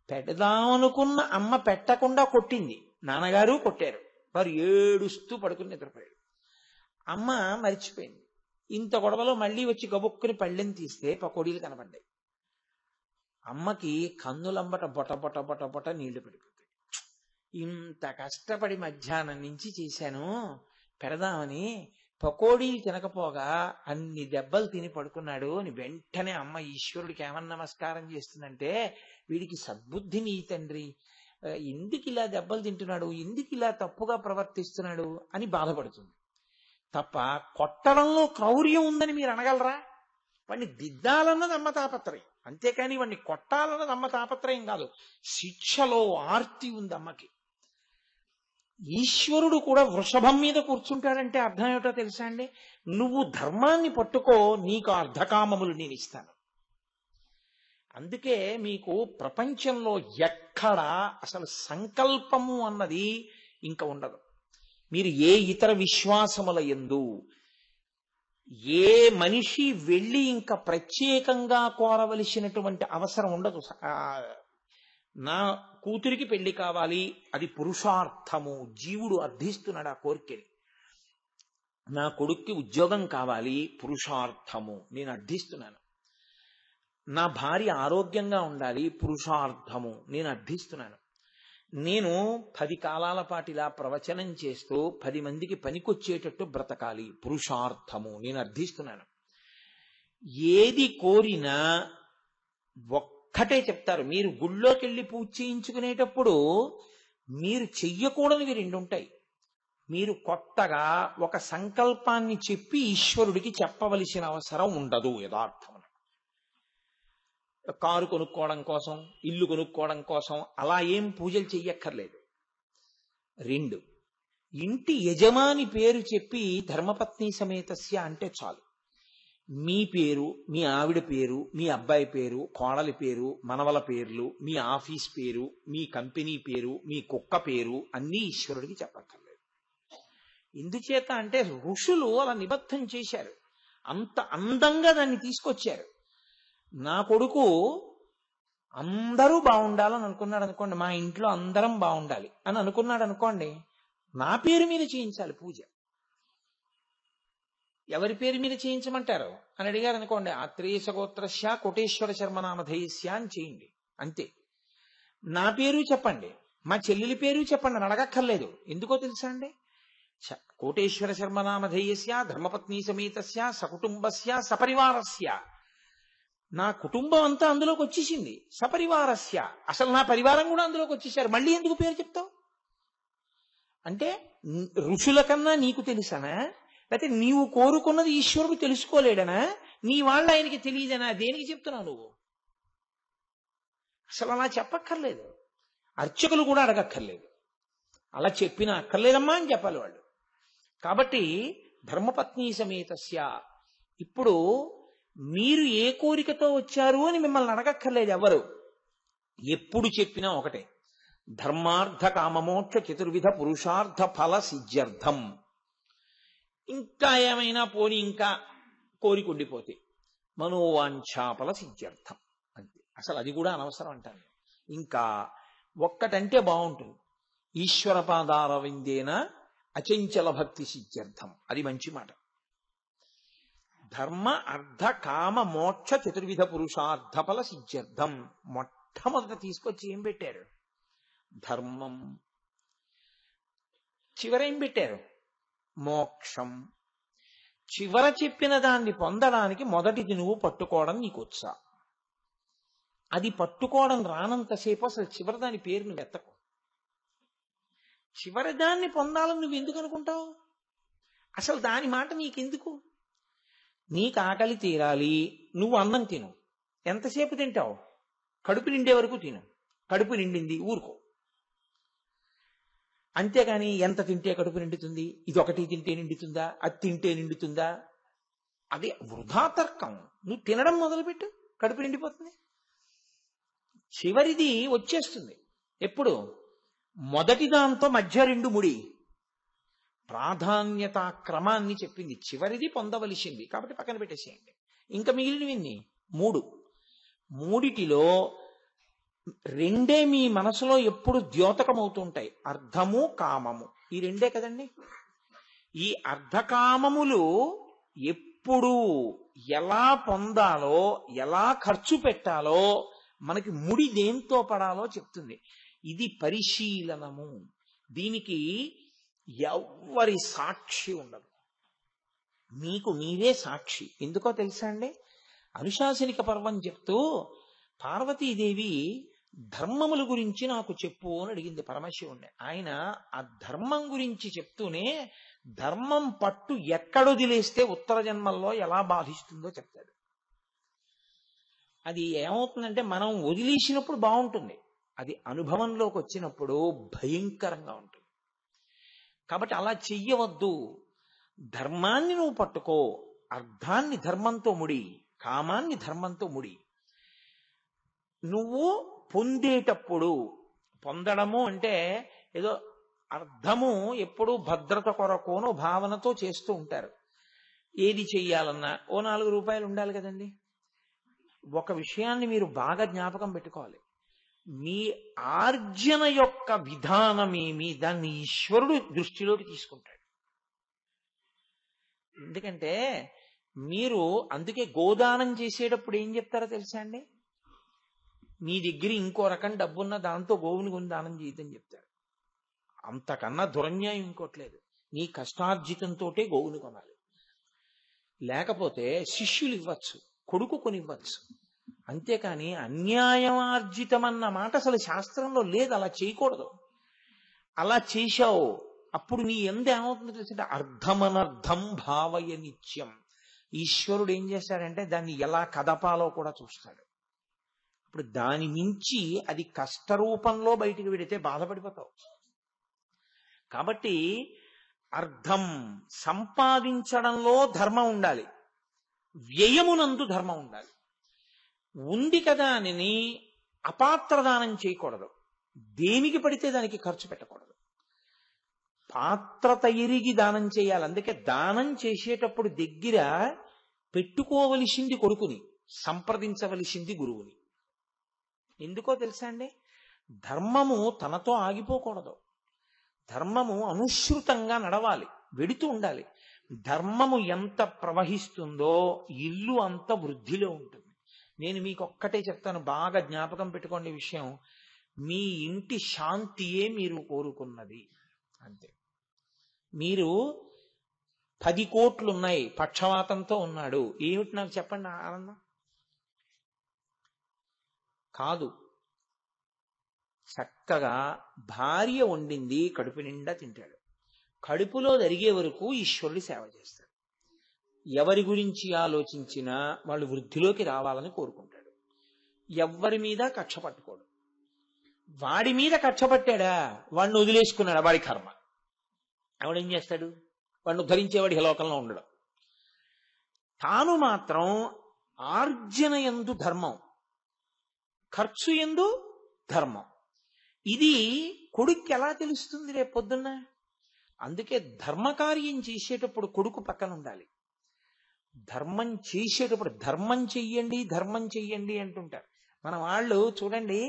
పెడదామనుకున్న అమ్మ పెట్టకుండా కొట్టింది, నాన్నగారు కొట్టారు. వారు ఏడుస్తూ పడుకుని నిద్రపోయాడు. అమ్మ మరిచిపోయింది. ఇంత గొడవలో మళ్ళీ వచ్చి గబుక్కుని పళ్ళెని తీస్తే పకోడీలు కనపడ్డాయి. అమ్మకి కన్నులంబట బొట బొట బొట బొట నీళ్లు పడిపోతాయి. ఇంత కష్టపడి మధ్యాహ్నం నుంచి చేశాను పెడదామని, పకోడీలు తినకపోగా అన్ని దెబ్బలు తిని పడుకున్నాడు అని వెంటనే అమ్మ ఈశ్వరుడికి ఏమన్నా నమస్కారం చేస్తుందంటే, వీడికి సద్బుద్ధి నీ తండ్రి, ఎందుకు ఇలా దెబ్బలు తింటున్నాడు, ఎందుకు ఇలా తప్పుగా ప్రవర్తిస్తున్నాడు అని బాధపడుతుంది తప్ప కొట్టడంలో క్రౌర్యం ఉందని మీరు అనగలరా? వాడిని దిద్దాలన్నది అమ్మ తాపత్రయం, అంతేకాని వాడిని కొట్టాలన్నది అమ్మ తాపత్రయం కాదు. శిక్షలో ఆర్తి ఉంది అమ్మకి. ఈశ్వరుడు కూడా వృషభం మీద కూర్చుంటాడంటే అర్థం ఏమిటో తెలుసా అండి? నువ్వు ధర్మాన్ని పట్టుకో, నీకు అర్ధకామములు నేను ఇస్తాను. అందుకే మీకు ప్రపంచంలో ఎక్కడా అసలు సంకల్పము అన్నది ఇంకా ఉండదు. మీరు ఏ ఇతర విశ్వాసముల యందు ఏ మనిషి వెళ్ళి ఇంకా ప్రత్యేకంగా కోరవలసినటువంటి అవసరం ఉండదు. నా కూతురికి పెళ్లి కావాలి, అది పురుషార్థము, జీవుడు అర్థిస్తున్నాడు ఆ కోరికని. నా కొడుక్కి ఉద్యోగం కావాలి, పురుషార్థము, నేను అర్థిస్తున్నాను. నా భార్య ఆరోగ్యంగా ఉండాలి, పురుషార్థము, నేను అర్థిస్తున్నాను. నేను 10 కాలాల పాటు ఇలా ప్రవచనం చేస్తూ 10 మందికి పనికొచ్చేటట్టు బ్రతకాలి, పురుషార్థము, నేను అర్థిస్తున్నాను. ఏది కోరినా ఒక్కటే చెప్తారు. మీరు గుళ్ళోకి వెళ్ళి పూజ చేయించుకునేటప్పుడు మీరు చెయ్యకూడనివి 2 ఉంటాయి. మీరు కొత్తగా ఒక సంకల్పాన్ని చెప్పి ఈశ్వరుడికి చెప్పవలసిన అవసరం ఉండదు. యథార్థం కారు కొనుక్కోవడం కోసం, ఇల్లు కొనుక్కోవడం కోసం అలా ఏం పూజలు చెయ్యక్కర్లేదు. 2, ఇంటి యజమాని పేరు చెప్పి ధర్మపత్ని సమేతస్య అంటే చాలు. మీ పేరు, మీ ఆవిడ పేరు, మీ అబ్బాయి పేరు, కోడలి పేరు, మనవల పేర్లు, మీ ఆఫీస్ పేరు, మీ కంపెనీ పేరు, మీ కుక్క పేరు అన్నీ ఈశ్వరుడికి చెప్పక్కర్లేదు. ఎందుచేత అంటే ఋషులు అలా నిబద్ధం చేశారు, అంత అందంగా దాన్ని తీసుకొచ్చారు. నా కొడుకు అందరూ బాగుండాలని అనుకున్నాడు అనుకోండి, మా ఇంట్లో అందరం బాగుండాలి అని అనుకున్నాడు అనుకోండి, నా పేరు మీద చేయించాలి పూజ. ఎవరి పేరు మీద చేయించమంటారు అని అడిగారు అనుకోండి, ఆత్రేయ గోత్రస్య కోటేశ్వర శర్మనామధేయస్య అని చేయండి, అంతే. నా పేరు చెప్పండి, మా చెల్లెలి పేరు చెప్పండి అని అడగక్కర్లేదు. ఎందుకో తెలుసా అండి? కోటేశ్వర శర్మనామధేయస్య ధర్మపత్ని సమేతస్య సకుటుంబస్య సపరివారస్య, నా కుటుంబం అంతా అందులోకి వచ్చేసింది. సపరివారస్య, అసలు నా పరివారం కూడా అందులోకి వచ్చేసారు, మళ్ళీ ఎందుకు పేరు చెప్తావు? అంటే ఋషుల కన్నా నీకు తెలుసనా? లేకపోతే నీవు కోరుకున్నది ఈశ్వరుడు తెలుసుకోలేడనా? నీ వాళ్ళు ఆయనకి తెలియదనా? దేనికి చెప్తున్నావు నువ్వు? అసలు అలా చెప్పక్కర్లేదు. అర్చకులు కూడా అడగక్కర్లేదు. అలా చెప్పినా అక్కర్లేదమ్మా అని చెప్పాలి వాళ్ళు. కాబట్టి ధర్మపత్ని సమేతస్య, ఇప్పుడు మీరు ఏ కోరికతో వచ్చారు అని మిమ్మల్ని అడగక్కర్లేదు ఎవరు. ఎప్పుడు చెప్పినా ఒకటే, ధర్మార్థ కామమోక్ష చతుర్విధ పురుషార్థ ఫల సిద్ధ్యర్థం. ఇంకా ఏమైనా పోని ఇంకా కోరిక ఉండిపోతే మనోవాంఛాఫల సిద్ధ్యర్థం అంతే. అసలు అది కూడా అనవసరం అంటాను. ఇంకా ఒక్కటంటే బాగుంటుంది, ఈశ్వర పాదారవిందేన అచంచల భక్తి సిద్ధ్యర్థం. అది మంచి మాట. ధర్మ అర్థ కామ మోక్ష చతుర్విధ పురుషార్థ ఫల సిద్ధ్యర్థం. మొట్టమొదట తీసుకొచ్చి ఏం పెట్టారు? ధర్మం. చివరేం పెట్టారు? మోక్షం. చివర చెప్పిన దాన్ని పొందడానికి మొదటిది నువ్వు పట్టుకోవడం నీకు వచ్చా. అది పట్టుకోవడం రానంతసేపు అసలు చివరి దాని పేరు నువ్వు ఎత్తకు. చివరి దాన్ని పొందాలని నువ్వు ఎందుకు అనుకుంటావు? అసలు దాని మాట నీకెందుకు? నీకు ఆకలి తీరాలి, నువ్వు అన్నం తిను. ఎంతసేపు తింటావు? కడుపు నిండే వరకు తిను. కడుపు నిండింది ఊరుకో. అంతేగాని ఎంత తింటే కడుపు నిండుతుంది, ఇది ఒకటి తింటే నిండుతుందా, అది తింటే నిండుతుందా, అది వృధా తర్కం. నువ్వు తినడం మొదలుపెట్టు, కడుపు నిండిపోతుంది. చివరిది వచ్చేస్తుంది ఎప్పుడు? మొదటి దాంతో మధ్య 2 ముడి. ప్రాధాన్యత క్రమాన్ని చెప్పింది. చివరిది పొందవలసింది కాబట్టి పక్కన పెట్టేసేయండి. ఇంకా మిగిలినవి 3. 3టిలో రెండే మీ మనసులో ఎప్పుడు ద్యోతకమవుతుంటాయి, అర్థము కామము. ఈ రెండే కదండి. ఈ అర్ధకామములు ఎప్పుడు ఎలా పొందాలో, ఎలా ఖర్చు పెట్టాలో, మనకి ముడి దేంతో పడాలో చెప్తుంది. ఇది పరిశీలనము. దీనికి ఎవ్వరి సాక్షి ఉండదు, మీకు మీరే సాక్షి. ఎందుకో తెలుసా అండి, అనుశాసనిక పర్వం చెప్తూ పార్వతీదేవి ధర్మముల గురించి నాకు చెప్పు అని అడిగింది పరమశివుణ్ణి. ఆయన ఆ ధర్మం గురించి చెప్తూనే ధర్మం పట్టు ఎక్కడొదిలేస్తే ఉత్తర జన్మల్లో ఎలా బాధిస్తుందో చెప్తాడు. అది ఏమవుతుందంటే మనం వదిలేసినప్పుడు బాగుంటుంది, అది అనుభవంలోకి వచ్చినప్పుడు భయంకరంగా ఉంటుంది. కాబట్టి అలా చెయ్యవద్దు. ధర్మాన్ని నువ్వు పట్టుకో, అర్థాన్ని ధర్మంతో ముడి, కామాన్ని ధర్మంతో ముడి. నువ్వు పొందేటప్పుడు, పొందడము అంటే ఏదో అర్థము ఎప్పుడూ భద్రత కొరకును భావనతో చేస్తూ ఉంటారు. ఏది చెయ్యాలన్నా ఓ 4 రూపాయలు ఉండాలి కదండి. ఒక విషయాన్ని మీరు బాగా జ్ఞాపకం పెట్టుకోవాలి, మీ ఆర్జన యొక్క విధానమేమి దాన్ని ఈశ్వరుడు దృష్టిలోకి తీసుకుంటాడు. ఎందుకంటే మీరు అందుకే గోదానం చేసేటప్పుడు ఏం చెప్తారో తెలుసా అండి, నీ దగ్గర ఇంకో రకం డబ్బున్న దాంతో గోవుని కొని దానం చేయదని చెప్తారు. అంతకన్నా దురన్యాయం ఇంకోట్లేదు. నీ కష్టార్జితంతో గోవుని కొనాలి. లేకపోతే శిష్యులు ఇవ్వచ్చు, కొడుకు కొనివ్వచ్చు. అంతేకాని అన్యాయమార్జితమన్న మాట అసలు శాస్త్రంలో లేదు. అలా చేయకూడదు. అలా చేశావు అప్పుడు నీ ఏమవుతుందో తెలిసింటే అర్థమనర్థం భావయ నిత్యం. ఈశ్వరుడు ఏం చేశాడంటే దాన్ని ఎలా కదపాలో కూడా చూస్తాడు. ఇప్పుడు దాని మించి అది కష్టరూపంలో బయటికి పెడితే బాధపడిపోతావు. కాబట్టి అర్థం సంపాదించడంలో ధర్మం ఉండాలి, వ్యయమునందు ధర్మం ఉండాలి. ఉంది కదా అని అపాత్రదానం చేయకూడదు, దేనికి పడితే దానికి ఖర్చు పెట్టకూడదు. పాత్రత ఎరిగి దానం చేయాలి. అందుకే దానం చేసేటప్పుడు దగ్గర పెట్టుకోవలసింది కొడుకుని, సంప్రదించవలసింది గురువుని. ఎందుకో తెలుసా అండి, ధర్మము తనతో ఆగిపోకూడదు. ధర్మము అనుసృతంగా నడవాలి, వెడుతూ ఉండాలి. ధర్మము ఎంత ప్రవహిస్తుందో ఇల్లు అంత వృద్ధిలో ఉంటుంది. నేను మీకు ఒక్కటే చెప్తాను, బాగా జ్ఞాపకం పెట్టుకోండి విషయం. మీ ఇంటి శాంతియే మీరు కోరుకున్నది. అంతే. మీరు 10 కోట్లున్నాయి, పక్షవాతంతో ఉన్నాడు, ఏమిటి నాకు చెప్పండి ఆనందం? కాదు. చక్కగా భార్య వండింది కడుపు నిండా తింటాడు, కడుపులో జరిగే వరకు ఈశ్వరుడి సేవ చేస్తాడు. ఎవరి గురించి ఆలోచించినా వాళ్ళు వృద్ధిలోకి రావాలని కోరుకుంటాడు. ఎవ్వరి మీద కక్ష పట్టుకోడు. వాడి మీద కక్ష పట్టాడా, వాడిని వదిలేసుకున్నాడా, వాడి కర్మ. ఆవిడేం చేస్తాడు, వాడిని ఉద్ధరించేవాడి లోకంలో ఉండడం. తాను మాత్రం ఆర్జన యందు ధర్మం, ఖర్చు యందు ధర్మం. ఇది కొడుక్కి ఎలా తెలుస్తుంది రేపు పొద్దున్న? అందుకే ధర్మకార్యం చేసేటప్పుడు కొడుకు పక్కన ఉండాలి. ధర్మం చేసేటప్పుడు ధర్మం చెయ్యండి, ధర్మం చెయ్యండి అంటుంటారు మన వాళ్ళు. చూడండి,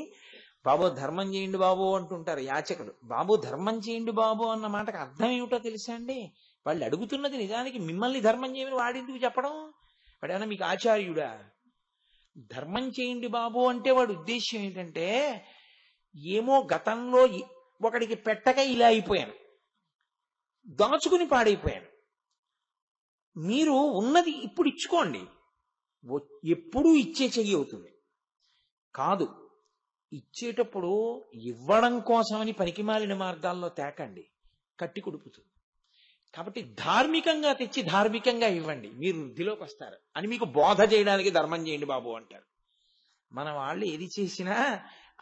బాబు ధర్మం చేయండి బాబు అంటుంటారు యాచకులు. బాబు ధర్మం చేయండి బాబు అన్న మాటకు అర్థం ఏమిటో తెలుసా అండి? వాళ్ళు అడుగుతున్నది నిజానికి మిమ్మల్ని ధర్మం చేయమని వాడెందుకు చెప్పడం? వాడేమన్నా మీకు ఆచార్యుడా? ధర్మం చేయండి బాబు అంటే వాడి ఉద్దేశ్యం ఏంటంటే, ఏమో గతంలో ఒకడికి పెట్టక ఇలా అయిపోయాను, దాచుకుని పాడైపోయాను, మీరు ఉన్నది ఇప్పుడు ఇచ్చుకోండి. ఎప్పుడూ ఇచ్చే చెయ్యి అవుతుంది కాదు. ఇచ్చేటప్పుడు ఇవ్వడం కోసమని పనికిమాలిన మార్గాల్లో తేకండి, కట్టి కుడుపుతుంది. కాబట్టి ధార్మికంగా తెచ్చి ధార్మికంగా ఇవ్వండి, మీరు వృద్ధిలోకి వస్తారు అని మీకు బోధ చేయడానికి ధర్మం చేయండి బాబు అంటారు. మన వాళ్ళు ఏది చేసినా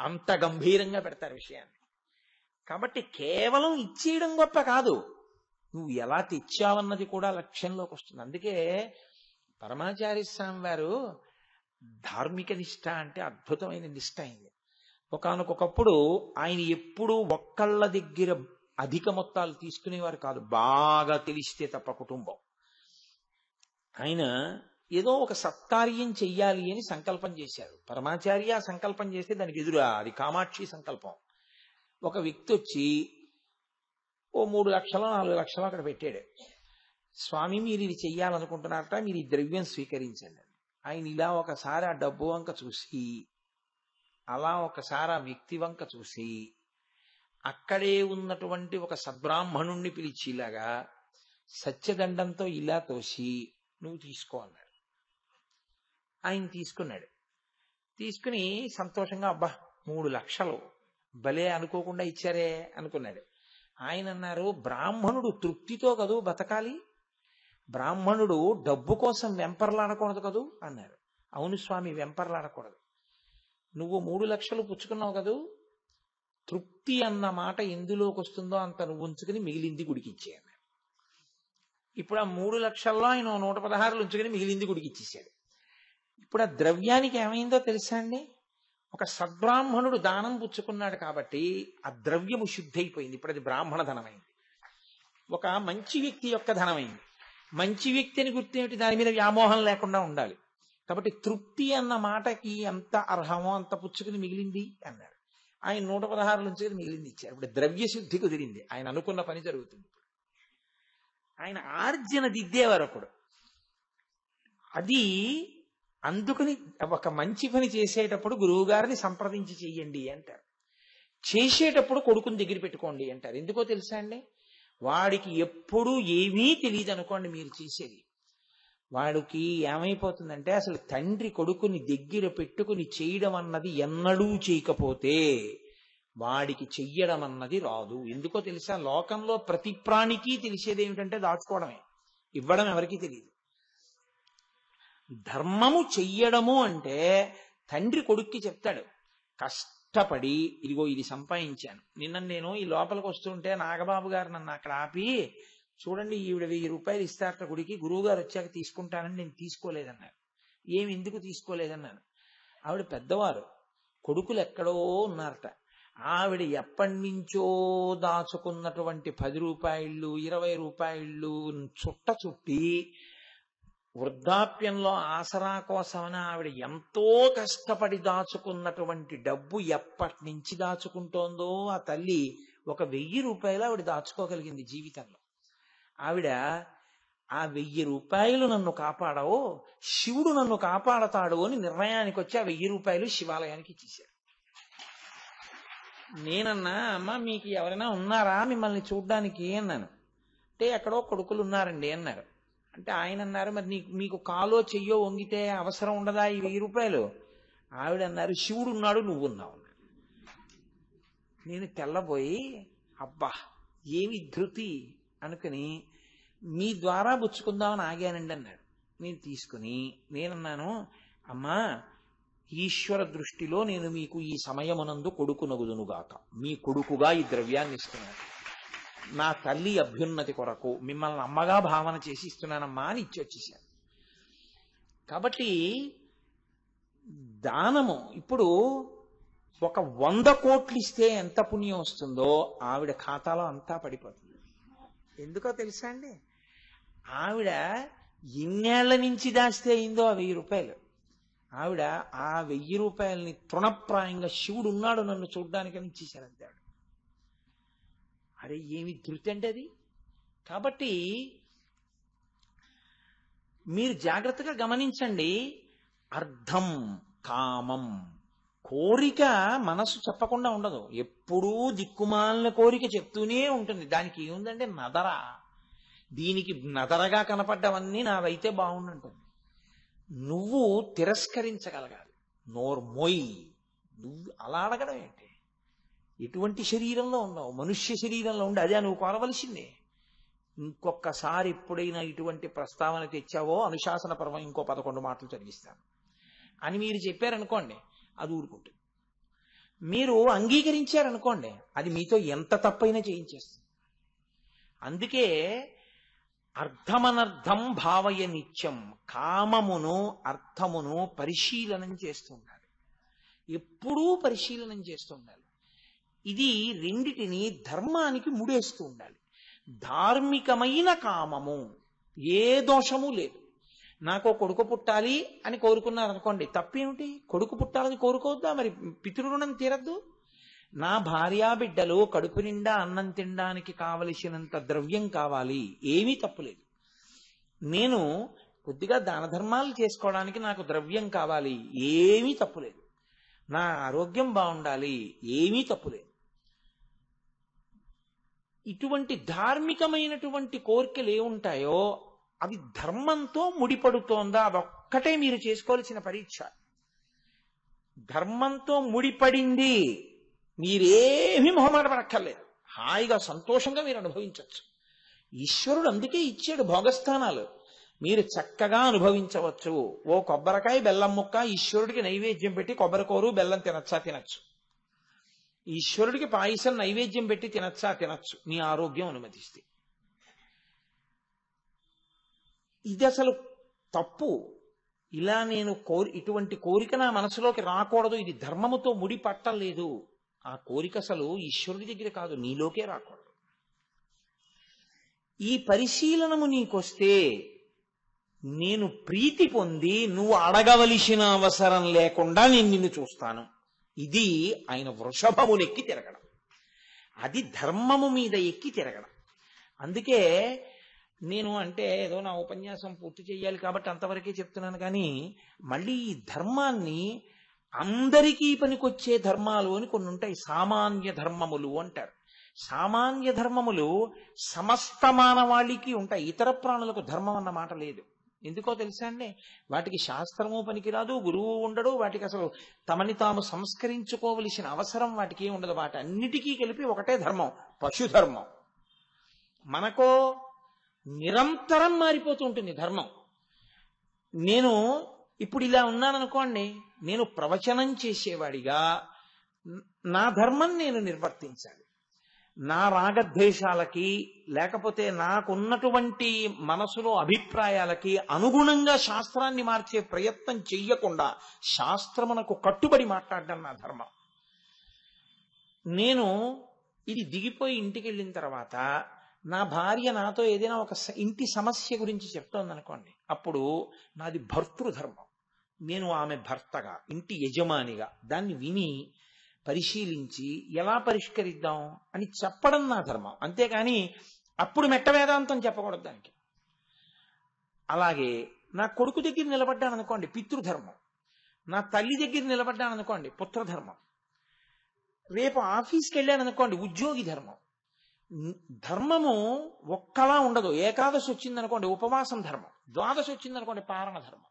అంత గంభీరంగా పెడతారు విషయాన్ని. కాబట్టి కేవలం ఇచ్చేయడం గొప్ప కాదు, నువ్వు ఎలా తెచ్చావన్నది కూడా లక్ష్యంలోకి వస్తుంది. అందుకే పరమాచార్య స్వామి వారు ధార్మిక నిష్ఠ అంటే అద్భుతమైన నిష్ఠ అయింది. ఒకానొకప్పుడు ఆయన ఎప్పుడూ ఒక్కళ్ళ దగ్గర అధిక మొత్తాలు తీసుకునేవారు కాదు, బాగా తెలిస్తే తప్ప కుటుంబం. ఆయన ఏదో ఒక సత్కార్యం చెయ్యాలి అని సంకల్పం చేశారు. పరమాచార్య సంకల్పం చేస్తే దానికి ఎదురా అది కామాక్షి సంకల్పం. ఒక వ్యక్తి వచ్చి ఓ 3 లక్షలు 4 లక్షలు అక్కడ పెట్టాడు. స్వామి మీరు ఇది చెయ్యాలనుకుంటున్నారట, మీరు ఈ ద్రవ్యం స్వీకరించండి. ఆయన ఇలా ఒకసారి ఆ డబ్బు వంక చూసి, అలా ఒకసారి ఆ వ్యక్తి వంక చూసి, అక్కడే ఉన్నటువంటి ఒక సద్బ్రాహ్మణుణ్ణి పిలిచి ఇలాగా సత్యదండంతో ఇలా తోసి నువ్వు తీసుకో అన్నాడు. ఆయన తీసుకున్నాడు. తీసుకుని సంతోషంగా అబ్బా 3 లక్షలు భలే అనుకోకుండా ఇచ్చారే అనుకున్నాడు. ఆయన అన్నారు, బ్రాహ్మణుడు తృప్తితో కదూ బతకాలి, బ్రాహ్మణుడు డబ్బు కోసం వెంపర్లాడకూడదు కదూ అన్నారు. అవును స్వామి, వెంపర్లాడకూడదు. నువ్వు 3 లక్షలు పుచ్చుకున్నావు కదూ, తృప్తి అన్న మాట ఎందులోకి వస్తుందో అంత నువ్వు ఉంచుకుని మిగిలింది గుడికి ఇచ్చే అన్నారు. ఇప్పుడు ఆ 3 లక్షల్లో ఆయన 116 ఉంచుకుని మిగిలింది గుడికి ఇచ్చేసాడు. ఇప్పుడు ఆ ద్రవ్యానికి ఏమైందో తెలుసా అండి? ఒక సద్బ్రాహ్మణుడు దానం పుచ్చుకున్నాడు కాబట్టి ఆ ద్రవ్యము శుద్ధి అయిపోయింది. ఇప్పుడు అది బ్రాహ్మణ ధనమైంది. ఒక మంచి వ్యక్తి యొక్క ధనమైంది. మంచి వ్యక్తి అని గుర్తేమిటి? దాని మీద వ్యామోహం లేకుండా ఉండాలి. కాబట్టి తృప్తి అన్న మాటకి ఎంత అర్హమో అంత పుచ్చుకుని మిగిలింది అన్నారు. ఆయన 116 నుంచి మిగిలింది ఇచ్చారు. ఇప్పుడు ద్రవ్య శుద్ధి కుదిరింది. ఆయన అనుకున్న పని జరుగుతుంది. ఆయన ఆర్జన దిద్దేవారు ఒకడు. అది అందుకని ఒక మంచి పని చేసేటప్పుడు గురువు గారిని సంప్రదించి చెయ్యండి అంటారు. చేసేటప్పుడు కొడుకుని దగ్గర పెట్టుకోండి అంటారు. ఎందుకో తెలుసా అండి? వాడికి ఎప్పుడూ ఏమీ తెలియదు అనుకోండి మీరు చేసేది. వాడికి ఏమైపోతుందంటే అసలు తండ్రి కొడుకుని దగ్గర పెట్టుకుని చేయడం అన్నది ఎన్నడూ చేయకపోతే వాడికి చెయ్యడం అన్నది రాదు. ఎందుకో తెలుసా? లోకంలో ప్రతి ప్రాణికి తెలిసేది ఏమిటంటే దాచుకోవడమే, ఇవ్వడం ఎవరికీ తెలియదు. ధర్మము చెయ్యడము అంటే తండ్రి కొడుక్కి చెప్తాడు, కష్టపడి ఇదిగో ఇది సంపాదించాను. నిన్న నేను ఈ లోపలికి వస్తుంటే నాగబాబు గారు నన్ను అక్కడ ఆపి, చూడండి ఈవిడ 1000 రూపాయలు ఇస్తారట గుడికి, గురువు గారు వచ్చాక తీసుకుంటానని నేను తీసుకోలేదన్నారు. ఏమి ఎందుకు తీసుకోలేదన్నాను. ఆవిడ పెద్దవారు, కొడుకులు ఎక్కడో ఉన్నారట. ఆవిడ ఎప్పటి నుంచో దాచుకున్నటువంటి 10 రూపాయలు 20 రూపాయలు చుట్ట చుట్టి వృద్ధాప్యంలో ఆసరా కోసమని ఆవిడ ఎంతో కష్టపడి దాచుకున్నటువంటి డబ్బు ఎప్పటి నుంచి దాచుకుంటోందో ఆ తల్లి, ఒక 1000 రూపాయలు ఆవిడ దాచుకోగలిగింది జీవితంలో. ఆవిడ ఆ 1000 రూపాయలు నన్ను కాపాడవు, శివుడు నన్ను కాపాడతాడు అని నిర్ణయానికి వచ్చి ఆ 1000 రూపాయలు శివాలయానికి ఇచ్చేశారు. నేనన్నా, అమ్మ మీకు ఎవరైనా ఉన్నారా మిమ్మల్ని చూడ్డానికి అన్నాను. అంటే ఎక్కడో కొడుకులు ఉన్నారండి అన్నారు. అంటే ఆయన అన్నారు, మరి మీకు కాలో చెయ్యో వంగితే అవసరం ఉండదా ఈ 1000 రూపాయలు? ఆవిడ అన్నారు, శివుడు ఉన్నాడు నువ్వున్నావు. నేను తెల్లబోయి అబ్బా ఏమి ధృతి అనుకుని మీ ద్వారా పుచ్చుకుందామని ఆగానండి అన్నాడు. నేను తీసుకుని నేనన్నాను, అమ్మా ఈశ్వర దృష్టిలో నేను మీకు ఈ సమయమునందు కొడుకునగుదునుగాక, మీ కొడుకుగా ఈ ద్రవ్యాన్ని ఇస్తున్నాను, నా తల్లి అభ్యున్నతి కొరకు మిమ్మల్ని అమ్మగా భావన చేసి ఇస్తున్నానమ్మా అని ఇచ్చి వచ్చేసాను. కాబట్టి దానము ఇప్పుడు ఒక 100 కోట్లు ఇస్తే ఎంత పుణ్యం వస్తుందో ఆవిడ ఖాతాలో అంతా పడిపోతుంది. ఎందుకో తెలుసా అండి? ఆవిడ ఎన్నేళ్ల నుంచి దాస్తే అయిందో ఆ 1000 రూపాయలు. ఆవిడ ఆ 1000 రూపాయలని తృణప్రాయంగా శివుడు ఉన్నాడు నన్ను చూడ్డానికి అని ఇచ్చేశారంతే ఆవిడ. అరే ఏమి ధృతి అంటే అది. కాబట్టి మీరు జాగ్రత్తగా గమనించండి. అర్థం కామం, కోరిక మనసు చెప్పకుండా ఉండదు, ఎప్పుడూ దిక్కుమాలిన కోరిక చెప్తూనే ఉంటుంది. దానికి ఏముందంటే నదర, దీనికి నదరగా కనపడ్డవన్నీ నావైతే బాగుంటుంది. నువ్వు తిరస్కరించగలగాలి. నోర్మోయ్, నువ్వు అలా అడగడం ఏంటి? ఎటువంటి శరీరంలో ఉన్నావు? మనుష్య శరీరంలో ఉండి అదే నువ్వు కోరవలసిందే. ఇంకొకసారి ఎప్పుడైనా ఇటువంటి ప్రస్తావన తెచ్చావో అనుశాసన పర్వం ఇంకో 11 మాటలు చదివిస్తాను అని మీరు చెప్పారనుకోండి, అది ఊరుకుంటుంది. మీరు అంగీకరించారనుకోండి, అది మీతో ఎంత తప్పైనా చేయించేస్తుంది. అందుకే అర్థమనర్థం భావయ నిత్యం, కామమును అర్థమును పరిశీలనం చేస్తుండాలి, ఎప్పుడూ పరిశీలనం చేస్తుండాలి. ఇది రెండిటిని ధర్మానికి ముడేస్తూ ఉండాలి. ధార్మికమైన కామము ఏ దోషము లేదు, నాకు కొడుకు పుట్టాలి అని కోరుకున్నారు అనుకోండి, తప్పేమిటి? కొడుకు పుట్టాలని కోరుకోవద్దా? మరి పితృరుణం తీరద్దు? నా భార్యా బిడ్డలు కడుపు నిండా అన్నం తినడానికి కావలసినంత ద్రవ్యం కావాలి, ఏమీ తప్పులేదు. నేను కొద్దిగా దాన ధర్మాలు చేసుకోవడానికి నాకు ద్రవ్యం కావాలి, ఏమీ తప్పులేదు. నా ఆరోగ్యం బాగుండాలి, ఏమీ తప్పులేదు. ఇటువంటి ధార్మికమైనటువంటి కోరికలు ఏముంటాయో అవి ధర్మంతో ముడిపడుతోందా? అదొక్కటే మీరు చేసుకోవాల్సిన పరీక్ష. ధర్మంతో ముడిపడింది, మీరేమీ మొహమాట పడక్కర్లేదు, హాయిగా సంతోషంగా మీరు అనుభవించవచ్చు. ఈశ్వరుడు అందుకే ఇచ్చాడు భోగస్థానాలు, మీరు చక్కగా అనుభవించవచ్చు. ఓ కొబ్బరికాయ బెల్లం ముక్క ఈశ్వరుడికి నైవేద్యం పెట్టి కొబ్బరికూరు బెల్లం తినచ్చా? తినచ్చు. ఈశ్వరుడికి పాయసం నైవేద్యం పెట్టి తినచ్చా? తినచ్చు, మీ ఆరోగ్యం అనుమతిస్తే. ఇది అసలు తప్పు. ఇలా నేను ఇటువంటి కోరిక నా మనసులోకి రాకూడదు, ఇది ధర్మముతో ముడి పట్టలేదు. ఆ కోరిక అసలు ఈశ్వరుడి దగ్గర కాదు, నీలోకే రాకూడదు. ఈ పరిశీలనము నీకొస్తే నేను ప్రీతి పొంది నువ్వు అడగవలసిన అవసరం లేకుండా నేను నిన్ను చూస్తాను. ఇది ఆయన వృషభమునెక్కి తిరగడం, అది ధర్మము మీద ఎక్కి తిరగడం. అందుకే నేను అంటే ఏదో నా ఉపన్యాసం పూర్తి చేయాలి కాబట్టి అంతవరకే చెప్తున్నాను, కానీ మళ్ళీ ఈ ధర్మాన్ని అందరికీ పనికొచ్చే ధర్మాలు అని కొన్ని ఉంటాయి, సామాన్య ధర్మములు అంటారు. సామాన్య ధర్మములు సమస్త మానవాళికి ఉంటాయి, ఇతర ప్రాణులకు ధర్మం అన్న మాట లేదు. ఎందుకో తెలుసా అండి? వాటికి శాస్త్రము పనికిరాదు, గురువు ఉండడు, వాటికి అసలు తమని తాము సంస్కరించుకోవలసిన అవసరం వాటికి ఉండదు. వాటి అన్నిటికీ కలిపి ఒకటే ధర్మం, పశుధర్మం. మనకో నిరంతరం మారిపోతూ ఉంటుంది ధర్మం. నేను ఇప్పుడు ఇలా ఉన్నాననుకోండి, నేను ప్రవచనం చేసేవాడిగా నా ధర్మం నేను నిర్వర్తించాలి. నా రాగద్వేషాలకి లేకపోతే నాకున్నటువంటి మనసులో అభిప్రాయాలకి అనుగుణంగా శాస్త్రాన్ని మార్చే ప్రయత్నం చెయ్యకుండా శాస్త్రమునకు కట్టుబడి మాట్లాడడం నా ధర్మం. నేను ఇది దిగిపోయి ఇంటికి వెళ్ళిన తర్వాత నా భార్య నాతో ఏదైనా ఒక ఇంటి సమస్య గురించి చెప్తోందనుకోండి, అప్పుడు నాది భర్తృధర్మం. నేను ఆమె భర్తగా, ఇంటి యజమానిగా దాన్ని విని పరిశీలించి ఎలా పరిష్కరిద్దాం అని చెప్పడం నా ధర్మం. అంతేకాని అప్పుడు మెట్ట వేదాంతం చెప్పకూడదు దానికి. అలాగే నా కొడుకు దగ్గర నిలబడ్డాననుకోండి, పితృధర్మం. నా తల్లి దగ్గర నిలబడ్డాననుకోండి, పుత్రధర్మం. రేపు ఆఫీస్కి వెళ్ళాననుకోండి, ఉద్యోగి ధర్మం. ధర్మము ఒక్కలా ఉండదు. ఏకాదశి వచ్చిందనుకోండి ఉపవాసం ధర్మం, ద్వాదశి వచ్చిందనుకోండి పారణ ధర్మం.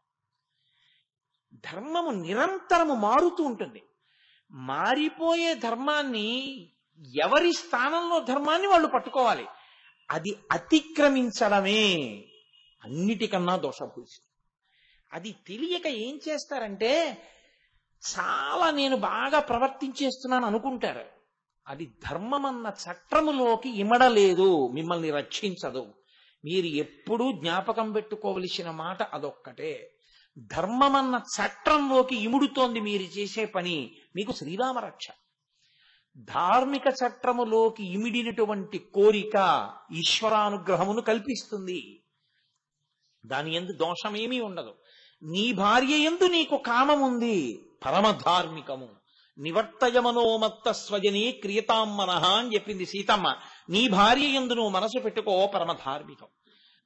ధర్మము నిరంతరము మారుతూ ఉంటుంది. మారిపోయే ధర్మాన్ని, ఎవరి స్థానంలో ధర్మాన్ని వాళ్ళు పట్టుకోవాలి. అది అతిక్రమించడమే అన్నిటికన్నా దోషభూషితం. అది తెలియక ఏం చేస్తారంటే, చాలా నేను బాగా ప్రవర్తించేస్తున్నాను అనుకుంటారు. అది ధర్మమన్న చట్రములోకి ఇమడలేదు, మిమ్మల్ని రక్షించదు. మీరు ఎప్పుడూ జ్ఞాపకం పెట్టుకోవలసిన మాట అదొక్కటే. ధర్మమన్న చట్రంలోకి ఇముడుతోంది మీరు చేసే పని, మీకు శ్రీరామ రక్ష. ధార్మిక చట్రములోకి ఇమిడినటువంటి కోరిక ఈశ్వరానుగ్రహమును కల్పిస్తుంది. దాని యందు దోషమేమీ ఉండదు. నీ భార్య యందు నీకు కామముంది, పరమధార్మికము. నివర్తయమనోమత్త స్వజనే క్రియతాం మనః అని చెప్పింది సీతమ్మ. నీ భార్య యందు నువ్వు మనసు పెట్టుకో, పరమధార్మికం.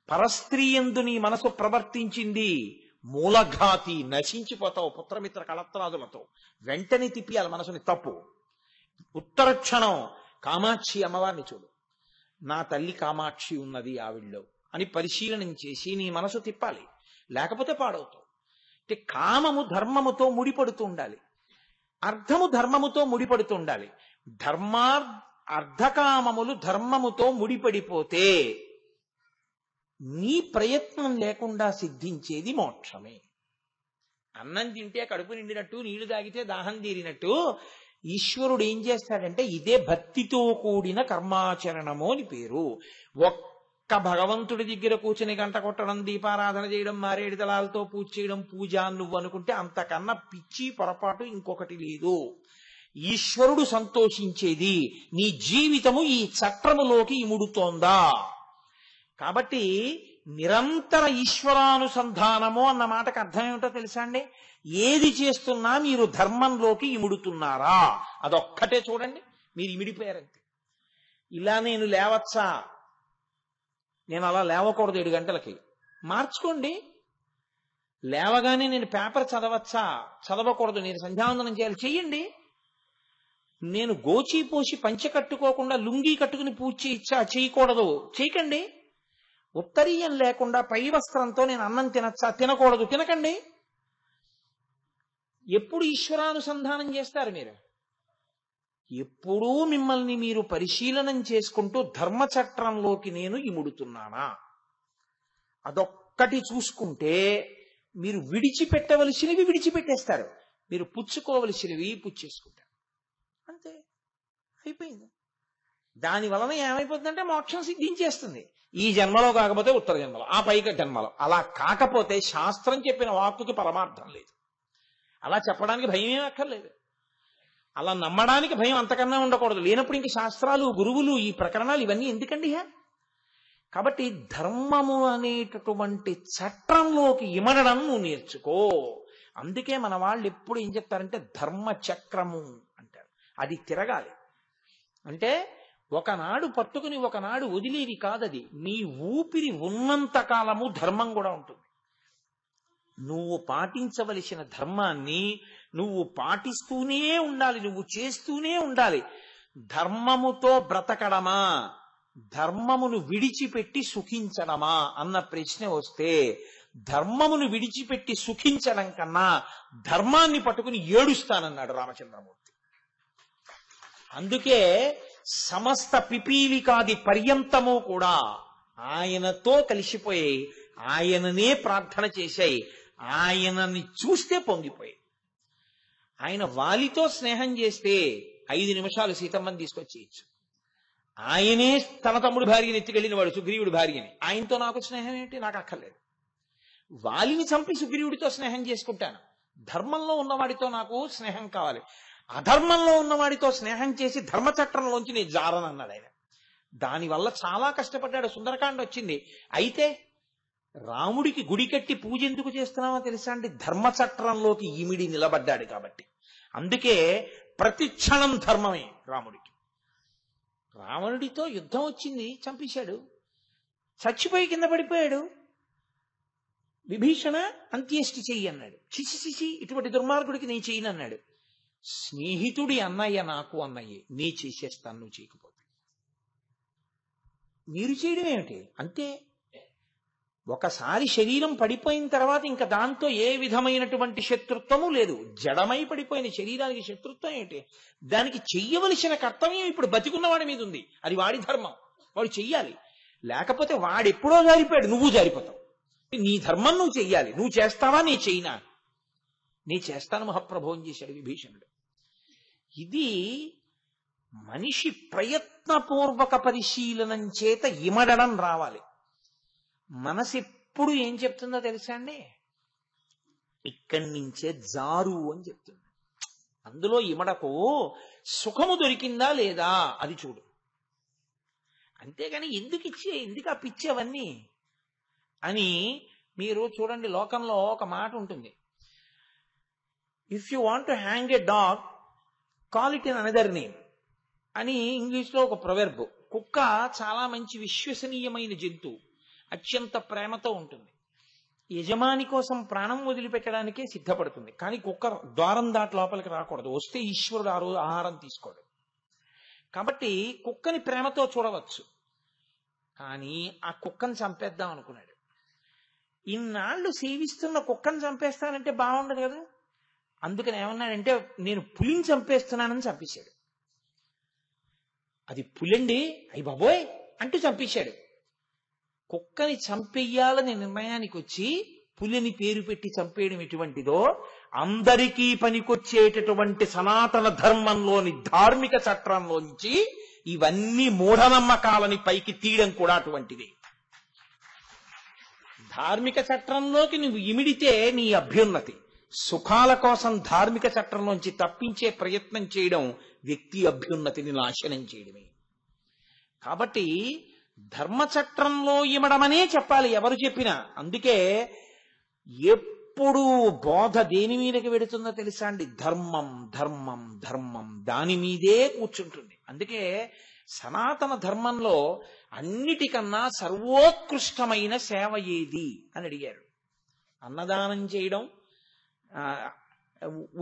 పరస్త్రీ యందు నీ మనసు ప్రవర్తించింది, మూలఘాతి, నశించిపోతావు పుత్రమిత్ర కళత్రాదులతో. వెంటనే తిప్పియాలి మనసుని, తప్పు. ఉత్తర క్షణం కామాక్షి అమ్మవారిని చూడు, నా తల్లి కామాక్షి ఉన్నది ఆవిడ్లో అని పరిశీలనం చేసి నీ మనసు తిప్పాలి, లేకపోతే పాడవుతావు. అంటే కామము ధర్మముతో ముడిపడుతూ ఉండాలి, అర్థము ధర్మముతో ముడిపడుతూ ఉండాలి. అర్ధకామములు ధర్మముతో ముడిపడిపోతే నీ ప్రయత్నం లేకుండా సిద్ధించేది మోక్షమే. అన్నం తింటే కడుపు నిండినట్టు, నీళ్లు తాగితే దాహం తీరినట్టు ఈశ్వరుడు ఏం చేస్తాడంటే, ఇదే భక్తితో కూడిన కర్మాచరణము అని పేరు. ఒక్క భగవంతుడి దగ్గర కూర్చుని గంట కొట్టడం, దీపారాధన చేయడం, మారేడు దళాలతో పూజ చేయడం పూజ నువ్వు అనుకుంటే అంతకన్నా పిచ్చి పొరపాటు ఇంకొకటి లేదు. ఈశ్వరుడు సంతోషించేది నీ జీవితము ఈ చట్రములోకి ఇముడుతోందా. కాబట్టి నిరంతర ఈశ్వరానుసంధానము అన్న మాటకు అర్థం ఏమిటో తెలుసా అండి? ఏది చేస్తున్నా మీరు ధర్మంలోకి ఇముడుతున్నారా అదొక్కటే చూడండి, మీరు ఇమిడిపోయారంతే. ఇలా నేను లేవచ్చా, నేను అలా లేవకూడదు 7 గంటలకి, మార్చుకోండి. లేవగానే నేను పేపర్ చదవచ్చా, చదవకూడదు, నేను సంధ్యావందనం చేయాలి, చెయ్యండి. నేను గోచీపోసి పంచె కట్టుకోకుండా లుంగీ కట్టుకుని పూజ చేయచ్చా, చేయకూడదు, చేయకండి. ఉత్తరీయం లేకుండా పై వస్త్రంతో నేను అన్నం తినచ్చా, తినకూడదు, తినకండి. ఎప్పుడు ఈశ్వరానుసంధానం చేస్తారు మీరు? ఎప్పుడూ మిమ్మల్ని మీరు పరిశీలనం చేసుకుంటూ ధర్మచట్రంలోకి నేను ఇముడుతున్నానా అదొక్కటి చూసుకుంటే మీరు విడిచిపెట్టవలసినవి విడిచిపెట్టేస్తారు, మీరు పుచ్చుకోవలసినవి పుచ్చేసుకుంటారు. అంతే, అయిపోయింది. దాని వలన ఏమైపోతుందంటే మోక్షం సిద్ధించేస్తుంది. ఈ జన్మలో కాకపోతే ఉత్తర జన్మలో, ఆ పైక జన్మలో. అలా కాకపోతే శాస్త్రం చెప్పిన వాక్కుకి పరమార్థం లేదు. అలా చెప్పడానికి భయం ఏమీ అక్కర్లేదు, అలా నమ్మడానికి భయం అంతకన్నా ఉండకూడదు. లేనప్పుడు ఇంక శాస్త్రాలు, గురువులు, ఈ ప్రకరణాలు ఇవన్నీ ఎందుకండి? కాబట్టి ధర్మము అనేటటువంటి చట్రంలోకి ఇమడడం నువ్వు నేర్చుకో. అందుకే మన వాళ్ళు ఎప్పుడు ఏం చెప్తారంటే ధర్మ చక్రము అంటారు. అది తిరగాలి. అంటే ఒకనాడు పట్టుకుని ఒకనాడు వదిలేది కాదది. నీ ఊపిరి ఉన్నంత కాలము ధర్మం కూడా ఉంటుంది. నువ్వు పాటించవలసిన ధర్మాన్ని నువ్వు పాటిస్తూనే ఉండాలి, నువ్వు చేస్తూనే ఉండాలి. ధర్మముతో బ్రతకడమా, ధర్మమును విడిచిపెట్టి సుఖించడమా అన్న ప్రశ్న వస్తే, ధర్మమును విడిచిపెట్టి సుఖించడం కన్నా ధర్మాన్ని పట్టుకుని ఏడుస్తానన్నాడు రామచంద్రమూర్తి. అందుకే సమస్త పిపీలికాది పర్యంతము కూడా ఆయనతో కలిసిపోయి ఆయననే ప్రార్థన చేశాయి, ఆయనని చూస్తే పొంగిపోయి. ఆయన వాలితో స్నేహం చేస్తే 5 నిమిషాలు సీతమ్మని తీసుకొచ్చేయచ్చు. ఆయనే తన తమ్ముడు భార్యని ఎత్తుకెళ్ళిన వాడు, సుగ్రీవుడి భార్యని. ఆయనతో నాకు స్నేహం ఏంటి? నాకు అక్కర్లేదు. వాలిని చంపి సుగ్రీవుడితో స్నేహం చేసుకుంటాను. ధర్మంలో ఉన్నవాడితో నాకు స్నేహం కావాలి. అధర్మంలో ఉన్నవాడితో స్నేహం చేసి ధర్మచట్రంలోంచి నేను జారనన్నాడు ఆయన. దానివల్ల చాలా కష్టపడ్డాడు. సుందరకాండ వచ్చింది. అయితే రాముడికి గుడి కట్టి పూజ ఎందుకు చేస్తున్నామో తెలుసా అండి? ధర్మచట్రంలోకి ఇమిడి నిలబడ్డాడు కాబట్టి. అందుకే ప్రతి క్షణం ధర్మమే రాముడికి. రావణుడితో యుద్ధం వచ్చింది, చంపేశాడు, చచ్చిపోయి కింద పడిపోయాడు. విభీషణ అంత్యేష్టి చెయ్యి అన్నాడు. చిచి ఇటువంటి దుర్మార్గుడికి నీ చెయ్యను అన్నాడు. స్నేహితుడి అన్నయ్య నాకు అన్నయ్యే, నీ చేసేస్తాను నువ్వు చేయకపోతే. మీరు చేయడం ఏమిటి? అంతే. ఒకసారి శరీరం పడిపోయిన తర్వాత ఇంకా దాంతో ఏ విధమైనటువంటి శత్రుత్వము లేదు. జడమై పడిపోయిన శరీరానికి శత్రుత్వం ఏంటి? దానికి చెయ్యవలసిన కర్తవ్యం ఇప్పుడు బతికున్నవాడి మీద ఉంది. అది వాడి ధర్మం, వాడు చెయ్యాలి. లేకపోతే వాడెప్పుడో జారిపోయాడు, నువ్వు జారిపోతావు. నీ ధర్మం నువ్వు చెయ్యాలి. నువ్వు చేస్తావా? నీ చెయ్యినా? నీ చేస్తాను మహాప్రభోం చేశాడు విభీషణుడు. ఇది మనిషి ప్రయత్నపూర్వక పరిశీలనం చేత ఇమడడం రావాలి. మనసు ఎప్పుడు ఏం చెప్తుందో తెలుసా అండి? ఇక్కడి నుంచే జారు అని చెప్తుంది. అందులో ఇమడకు, సుఖము దొరికిందా లేదా అది చూడు. అంతేగాని ఎందుకు ఆ పిచ్చేవన్నీ అని. మీరు చూడండి, లోకంలో ఒక మాట ఉంటుంది, if you want to hang a dog call it in another name అని ఇంగ్లీష్లో ఒక ప్రొవెర్బ్. కుక్క చాలా మంచి విశ్వసనీయమైన జంతువు, అత్యంత ప్రేమతో ఉంటుంది. యజమాని కోసం ప్రాణం వదిలిపెట్టడానికే సిద్ధపడుతుంది. కానీ కుక్క ద్వారం దాటి లోపలికి రాకూడదు. వస్తే ఈశ్వరుడు ఆ రోజు ఆహారం తీసుకోడు. కాబట్టి కుక్కని ప్రేమతో చూడవచ్చు. కానీ ఆ కుక్కను చంపేద్దాం అనుకున్నాడు. ఇన్నాళ్ళు సేవిస్తున్న కుక్కను చంపేస్తానంటే బాగుండదు కదా. అందుకని ఏమన్నాడంటే, నేను పులిని చంపేస్తున్నానని చంపేశాడు. అది పులండి, అయ్యి బాబోయ్ అంటూ చంపేశాడు. కుక్కని చంపేయాలని నిర్ణయానికి వచ్చి పులిని పేరు పెట్టి చంపేయడం ఎటువంటిదో, అందరికీ పనికొచ్చేటటువంటి సనాతన ధర్మంలోని ధార్మిక చట్రంలోంచి ఇవన్నీ మూఢనమ్మకాలని పైకి తీయడం కూడా అటువంటిది. ధార్మిక చట్రంలోకి నువ్వు ఇమిడితే నీ అభ్యున్నతి. సుఖాల కోసం ధార్మిక చట్రంలోంచి తప్పించే ప్రయత్నం చేయడం వ్యక్తి అభ్యున్నతిని నాశనం చేయడమే. కాబట్టి ధర్మచట్రంలో ఇమడమనే చెప్పాలి ఎవరు చెప్పినా. అందుకే ఎప్పుడు బోధ దేని మీదకి వెడుతుందో తెలుసా అండి? ధర్మం ధర్మం ధర్మం, దాని మీదే కూర్చుంటుంది. అందుకే సనాతన ధర్మంలో అన్నిటికన్నా సర్వోత్కృష్టమైన సేవ ఏది అని అడిగారు. అన్నదానం చేయడం,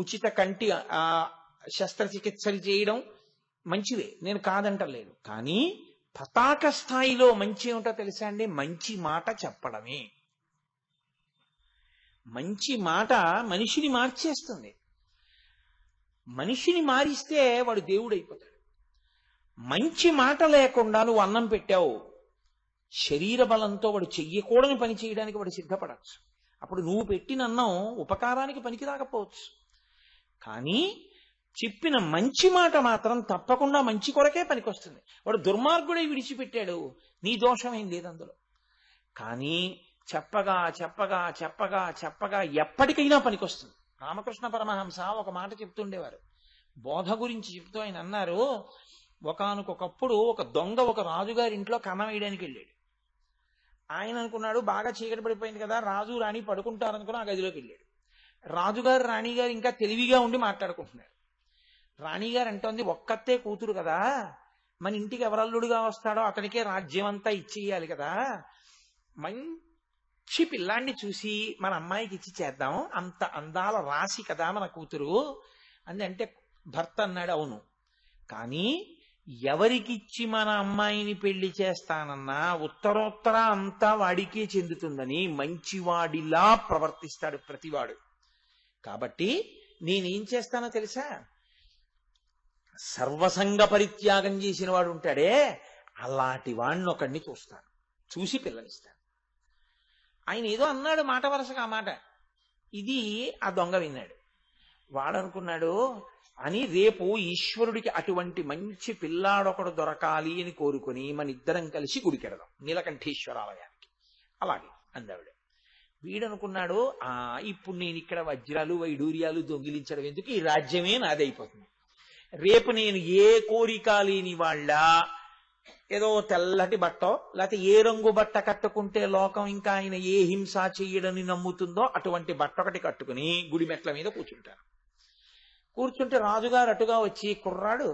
ఉచిత కంటి శస్త్రచికిత్సలు చేయడం మంచివే, నేను కాదంటలేదు. కానీ పతాక స్థాయిలో మంచి ఏమిటో తెలుసా అండి? మంచి మాట చెప్పడమే. మంచి మాట మనిషిని మార్చేస్తుంది. మనిషిని మారిస్తే వాడు దేవుడైపోతాడు. మంచి మాట లేకుండా నువ్వు అన్నం పెట్టావు, శరీర బలంతో వాడు చెయ్యకూడని పని చేయడానికి వాడు సిద్ధపడచ్చు. అప్పుడు నువ్వు పెట్టిన అన్నం ఉపకారానికి పనికి రాకపోవచ్చు. కానీ చెప్పిన మంచి మాట మాత్రం తప్పకుండా మంచి కొరకే పనికొస్తుంది. వాడు దుర్మార్గుడై విడిచిపెట్టాడు, నీ దోషమేం లేదు అందులో. కానీ చెప్పగా చెప్పగా చెప్పగా చెప్పగా ఎప్పటికైనా పనికొస్తుంది. రామకృష్ణ పరమహంస ఒక మాట చెప్తుండేవారు, బోధ గురించి చెప్తూ ఆయన అన్నారు, ఒకానొకప్పుడు ఒక దొంగ ఒక రాజుగారి ఇంట్లో కన్నం వేయడానికి వెళ్ళాడు. ఆయన అనుకున్నాడు బాగా చీకటి పడిపోయింది కదా, రాజు రాణి పడుకుంటారనుకుని ఆ గదిలోకి వెళ్ళాడు. రాజుగారు రాణిగారు ఇంకా తెలివిగా ఉండి మాట్లాడుకుంటున్నారు. రాణిగారు అంటోంది, ఒక్కతే కూతురు కదా, మన ఇంటికి ఎవరల్లుడుగా వస్తాడో అతనికే రాజ్యం అంతా ఇచ్చేయాలి కదా, మంచి పిల్లాన్ని చూసి మన అమ్మాయికి ఇచ్చి చేద్దాం, అంత అందాల రాశి కదా మన కూతురు అని అంటే భర్త అన్నాడు, అవును, కానీ ఎవరికిచ్చి మన అమ్మాయిని పెళ్లి చేస్తానన్నా ఉత్తరోత్తర అంతా వాడికే చెందుతుందని మంచివాడిలా ప్రవర్తిస్తాడు ప్రతివాడు. కాబట్టి నేనేం చేస్తానో తెలుసా, సర్వసంగ పరిత్యాగం చేసిన వాడు ఉంటాడే అలాంటి వాడిని ఒకడిని చూస్తాను, చూసి పిల్లనిస్తాను. ఆయన ఏదో అన్నాడు మాట వరుసగా ఆ మాట, ఇది ఆ దొంగ విన్నాడు. వాడనుకున్నాడు అని రేపు ఈశ్వరుడికి అటువంటి మంచి పిల్లాడొకడు దొరకాలి అని కోరుకుని మన ఇద్దరం కలిసి గుడికెడదాం నీలకంఠేశ్వరాలయానికి. అలాగే అందావిడ. వీడనుకున్నాడు, ఇప్పుడు నేను ఇక్కడ వజ్రాలు వైడూర్యాలు దొంగిలించడం ఎందుకు, ఈ రాజ్యమే నాదైపోతుంది. రేపు నేను ఏ కోరిక లేని వాళ్ళ ఏదో తెల్లటి బట్టో లేకపోతే ఏ రంగు బట్ట కట్టుకుంటే లోకం ఇంకా ఆయన ఏ హింస చెయ్యడని నమ్ముతుందో అటువంటి బట్ట ఒకటి కట్టుకుని గుడి మెట్ల మీద కూర్చుంటాను. కూర్చుంటే రాజుగారు అటుగా వచ్చి, కుర్రాడు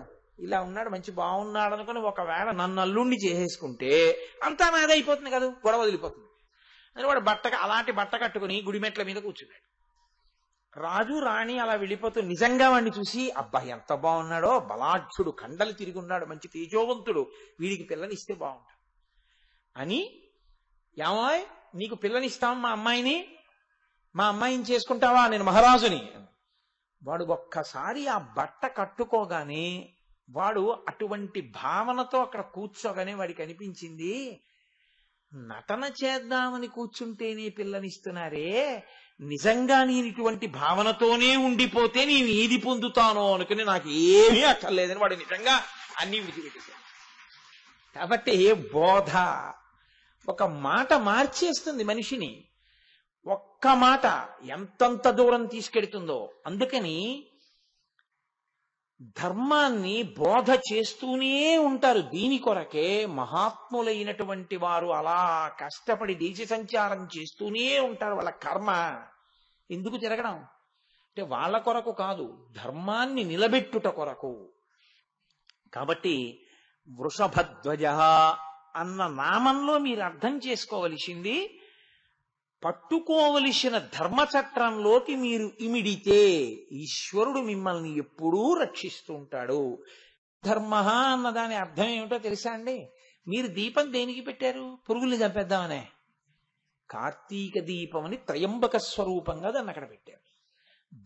ఇలా ఉన్నాడు, మంచి బాగున్నాడు అనుకుని ఒకవేళ నన్ను అల్లుణ్ణి చేసేసుకుంటే అంతా నాదైపోతుంది కదా, గొడవ వదిలిపోతుంది అని వాడు అలాంటి బట్ట కట్టుకుని గుడి మెట్ల మీద కూర్చున్నాడు. రాజు రాణి అలా వెళ్ళిపోతూ నిజంగా వాడిని చూసి, అబ్బాయి ఎంత బాగున్నాడో, బలాఢ్యుడు, కండలు తిరిగి ఉన్నాడు, మంచి తేజోవంతుడు, వీడికి పిల్లనిస్తే బాగుంటాడు అని, ఏమాయ్ నీకు పిల్లనిస్తాం, మా అమ్మాయిని చేసుకుంటావా, నేను మహారాజుని. వాడు ఒక్కసారి ఆ బట్ట కట్టుకోగానే వాడు అటువంటి భావనతో అక్కడ కూర్చోగానే వాడికి అనిపించింది, నటన చేద్దామని కూర్చుంటేనే పిల్లనిస్తున్నారే, నిజంగా నేను ఇటువంటి భావనతోనే ఉండిపోతే నేను ఏది పొందుతానో అనుకుని నాకు ఏమీ అక్కర్లేదని వాడు నిజంగా అన్ని విడిచిపెట్టేశాడు. కాబట్టి బోధ ఒక మాట మార్చేస్తుంది మనిషిని, ఒక్క మాట ఎంతంత దూరం తీసుకెడుతుందో. అందుకని ధర్మాన్ని బోధ చేస్తూనే ఉంటారు. దీని కొరకే మహాత్ములైనటువంటి వారు అలా కష్టపడి దేశ సంచారం చేస్తూనే ఉంటారు. వాళ్ళ కర్మ ఎందుకు తిరగడం అంటే వాళ్ళ కొరకు కాదు, ధర్మాన్ని నిలబెట్టుట కొరకు. కాబట్టి వృషభధ్వజ అన్న నామంలో మీరు అర్థం చేసుకోవలసింది, పట్టుకోవలసిన ధర్మచట్రంలోకి మీరు ఇమిడితే ఈశ్వరుడు మిమ్మల్ని ఎప్పుడూ రక్షిస్తూ ఉంటాడు. ధర్మ అన్న దాని అర్థం ఏమిటో తెలుసా అండి? మీరు దీపం దేనికి పెట్టారు? పురుగుల్ని చంపేద్దామనే. కార్తీక దీపం అని త్రయంబక స్వరూపంగా దాన్ని అక్కడ పెట్టారు.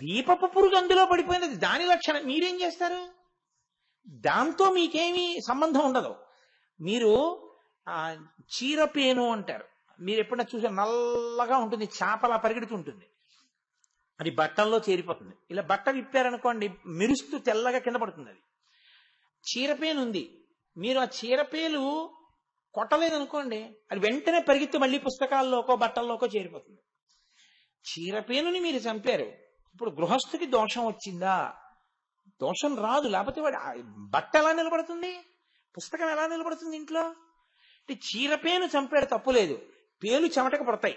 దీపపు పురుగు అందులో పడిపోయినది, దాని లక్షణం. మీరేం చేస్తారు? దాంతో మీకేమీ సంబంధం ఉండదు. మీరు చీరపేను అంటారు, మీరు ఎప్పుడైనా చూసే నల్లగా ఉంటుంది, చేపలా పరిగెడుతుంటుంది, అది బట్టల్లో చేరిపోతుంది. ఇలా బట్ట విప్పారనుకోండి మెరుస్తూ తెల్లగా కింద పడుతుంది. అది చీరపేను ఉంది, మీరు ఆ చీరపేలు కొట్టలేదనుకోండి అది వెంటనే పరిగెత్తి మళ్ళీ పుస్తకాల్లోకో బట్టల్లోకో చేరిపోతుంది. చీరపేనుని మీరు చంపారు, ఇప్పుడు గృహస్థుకి దోషం వచ్చిందా? దోషం రాదు, లేకపోతే వాడు బట్ట ఎలా నిలబడుతుంది, పుస్తకం ఎలా నిలబడుతుంది ఇంట్లో? అంటే చీరపేను చంపాడు తప్పులేదు, పేలు చెమటకు పడతాయి.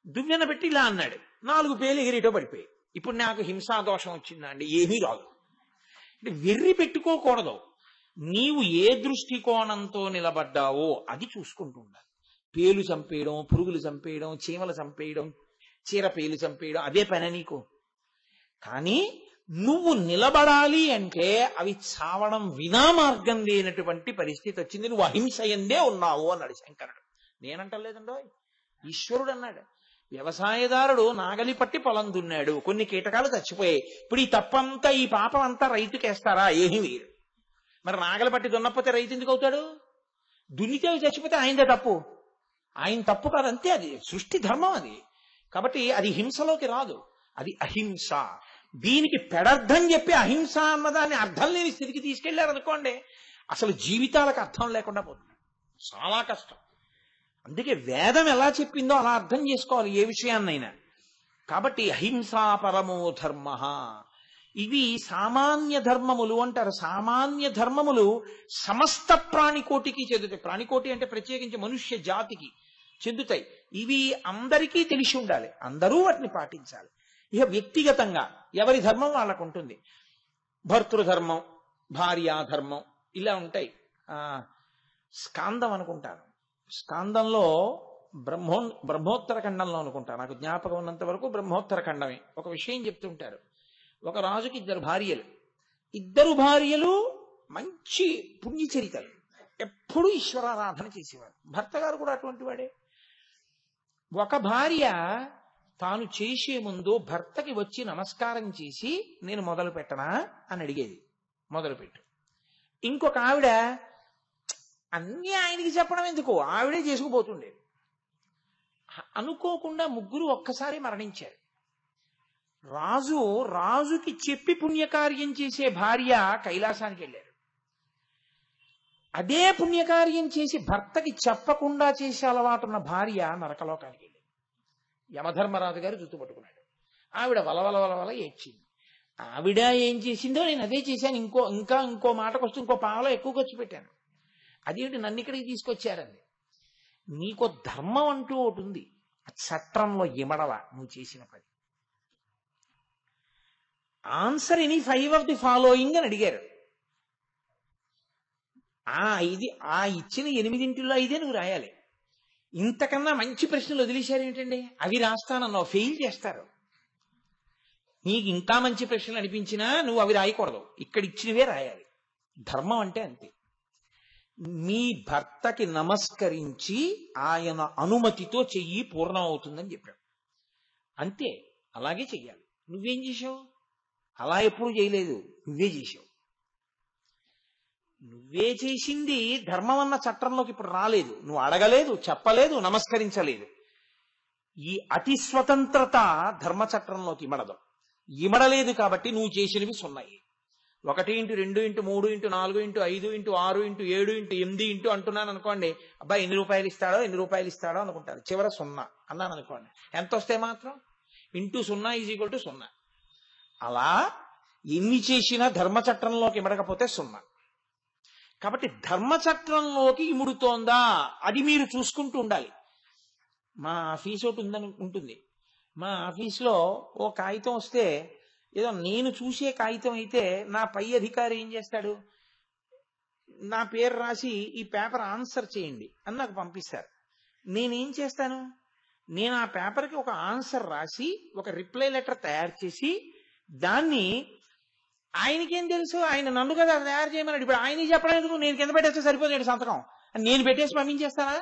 దువ్వెన పెట్టి ఇలా అన్నాడు, 4 పేలు ఎగిరిటో పడిపోయాయి. ఇప్పుడు నాకు హింసాదోషం వచ్చిందా అండి? ఏమీ రాదు. అంటే వెర్రి పెట్టుకోకూడదు. నీవు ఏ దృష్టికోణంతో నిలబడ్డావో అది చూసుకుంటూ ఉండాలి. పేలు చంపేయడం, పురుగులు చంపేయడం, చీమలు చంపేయడం, చీరపేలు చంపేయడం అదే పని నీకు. కానీ నువ్వు నిలబడాలి అంటే అవి చావడం వినా మార్గం లేనటువంటి పరిస్థితి వచ్చింది. నువ్వు అహింసయందే ఉన్నావు అన్నాడు శంకరుడు. నేనంటలేదండో, ఈశ్వరుడు అన్నాడు. వ్యవసాయదారుడు నాగలి పట్టి పొలం దున్నాడు, కొన్ని కీటకాలు చచ్చిపోయాయి. ఇప్పుడు ఈ తప్పంతా, ఈ పాపం అంతా రైతుకేస్తారా? ఏమీ వేరు. మరి నాగలి పట్టి దున్నకపోతే రైతు ఎందుకు అవుతాడు? దున్నితే చచ్చిపోతే ఆయనదే తప్పు. ఆయన తప్పు కాదు, అంతే. అది సృష్టి ధర్మం అది. కాబట్టి అది హింసలోకి రాదు, అది అహింస. దీనికి పెడర్థం చెప్పి అహింస అన్నదాన్ని అర్థం లేని స్థితికి తీసుకెళ్లారనుకోండి, అసలు జీవితాలకు అర్థం లేకుండా పోతుంది. చాలా కష్టం. అందుకే వేదం ఎలా చెప్పిందో అలా అర్థం చేసుకోవాలి ఏ విషయాన్నైనా. కాబట్టి అహింసా పరమో ధర్మ. ఇవి సామాన్య ధర్మములు అంటారు. సామాన్య ధర్మములు సమస్త ప్రాణికోటికి చెందుతాయి. ప్రాణికోటి అంటే ప్రత్యేకించి మనుష్య జాతికి చెందుతాయి. ఇవి అందరికీ తెలిసి ఉండాలి, అందరూ వాటిని పాటించాలి. ఇక వ్యక్తిగతంగా ఎవరి ధర్మం వాళ్ళకు ఉంటుంది. భర్తృధర్మం, భార్యాధర్మం ఇలా ఉంటాయి. స్కాందం అనుకుంటాను, స్కాందంలో బ్రహ్మోత్తర ఖండంలో అనుకుంటా, నాకు జ్ఞాపకం ఉన్నంత వరకు బ్రహ్మోత్తర ఖండమే. ఒక విషయం చెప్తుంటారు. ఒక రాజుకి 2 భార్యలు. 2 భార్యలు మంచి పుణ్యచరితలు, ఎప్పుడూ ఈశ్వరారాధన చేసేవారు. భర్త గారు కూడా అటువంటి వాడే. ఒక భార్య తాను చేసే ముందు భర్తకి వచ్చి నమస్కారం చేసి నేను మొదలు పెట్టనా అని అడిగేది, మొదలుపెట్టు. ఇంకొక ఆవిడ అన్నీ ఆయనకి చెప్పడం ఎందుకు, ఆవిడే చేసుకుపోతుండేది. అనుకోకుండా ముగ్గురు ఒక్కసారి మరణించారు. రాజుకి చెప్పి పుణ్యకార్యం చేసే భార్య కైలాసానికి వెళ్ళారు. అదే పుణ్యకార్యం చేసి భర్తకి చెప్పకుండా చేసే అలవాటున్న భార్య నరకలోకానికి వెళ్ళింది. యమధర్మరాజు గారు జుట్టు పట్టుకున్నాడు. ఆవిడ వలవల ఏడ్చింది. ఆవిడ ఏం చేసిందో నేను అదే చేశాను, ఇంకో మాటకు వస్తూ ఇంకో పావలో ఎక్కువ ఖర్చు పెట్టాను. అదేంటి నన్ను ఇక్కడికి తీసుకొచ్చారండి. నీకో ధర్మం అంటూ ఒకటి ఉంది, చట్రంలో ఇమడవా నువ్వు చేసిన పని. Answer any 5 of the following అని అడిగారు. ఆ ఇచ్చిన 8 5 నువ్వు రాయాలి. ఇంతకన్నా మంచి ప్రశ్నలు వదిలేశారు ఏంటండి? అవి రాస్తానన్నావు, ఫెయిల్ చేస్తారు. నీకు ఇంకా మంచి ప్రశ్నలు అనిపించినా నువ్వు అవి రాయకూడదు, ఇక్కడ ఇచ్చినవే రాయాలి. ధర్మం అంటే అంతే. మీ భర్తకి నమస్కరించి ఆయన అనుమతితో చెయ్యి పూర్ణం అవుతుందని చెప్పాడు. అంతే, అలాగే చెయ్యాలి. నువ్వేం చేశావు? అలా ఎప్పుడు చేయలేదు, నువ్వే చేశావు. నువ్వే చేసింది ధర్మం అన్న చట్టంలోకి ఇప్పుడు రాలేదు. నువ్వు అడగలేదు, చెప్పలేదు, నమస్కరించలేదు. ఈ అతి స్వతంత్రత ధర్మ చట్టంలోకి ఇమడలేదు. కాబట్టి నువ్వు చేసినవి 0. 1 × 2 × 3 × 4 × 5 × 6 × 7 × 8 అంటున్నాను అనుకోండి, అబ్బాయి ఎన్ని రూపాయలు ఇస్తాడో అనుకుంటారు. చివర 0 అన్నాను అనుకోండి, ఎంత వస్తే మాత్రం × 0 = 0. అలా ఎన్ని చేసినా ధర్మచట్రంలోకి ఇమడకపోతే 0. కాబట్టి ధర్మచట్రంలోకి ఇముడుతోందా అది మీరు చూసుకుంటూ ఉండాలి. మా ఆఫీస్ ఒకటి ఉంటుంది. మా ఆఫీస్లో ఓ కాగితం వస్తే, ఏదో నేను చూసే కాగితం అయితే నా పై అధికారి ఏం చేస్తాడు, నా పేరు రాసి ఈ పేపర్ ఆన్సర్ చేయండి అని నాకు పంపిస్తారు. నేనేం చేస్తాను, నేను ఆ పేపర్కి ఒక ఆన్సర్ రాసి ఒక రిప్లై లెటర్ తయారు చేసి దాన్ని, ఆయనకేం తెలుసు, ఆయన నన్ను కదా తయారు చేయమన్నాడు. ఇప్పుడు ఆయన చెప్పడం ఎందుకు, నేను కింద పెట్టేస్తే సరిపోతుంది సంతకం, నేను పెట్టేసి పంపించేస్తానా?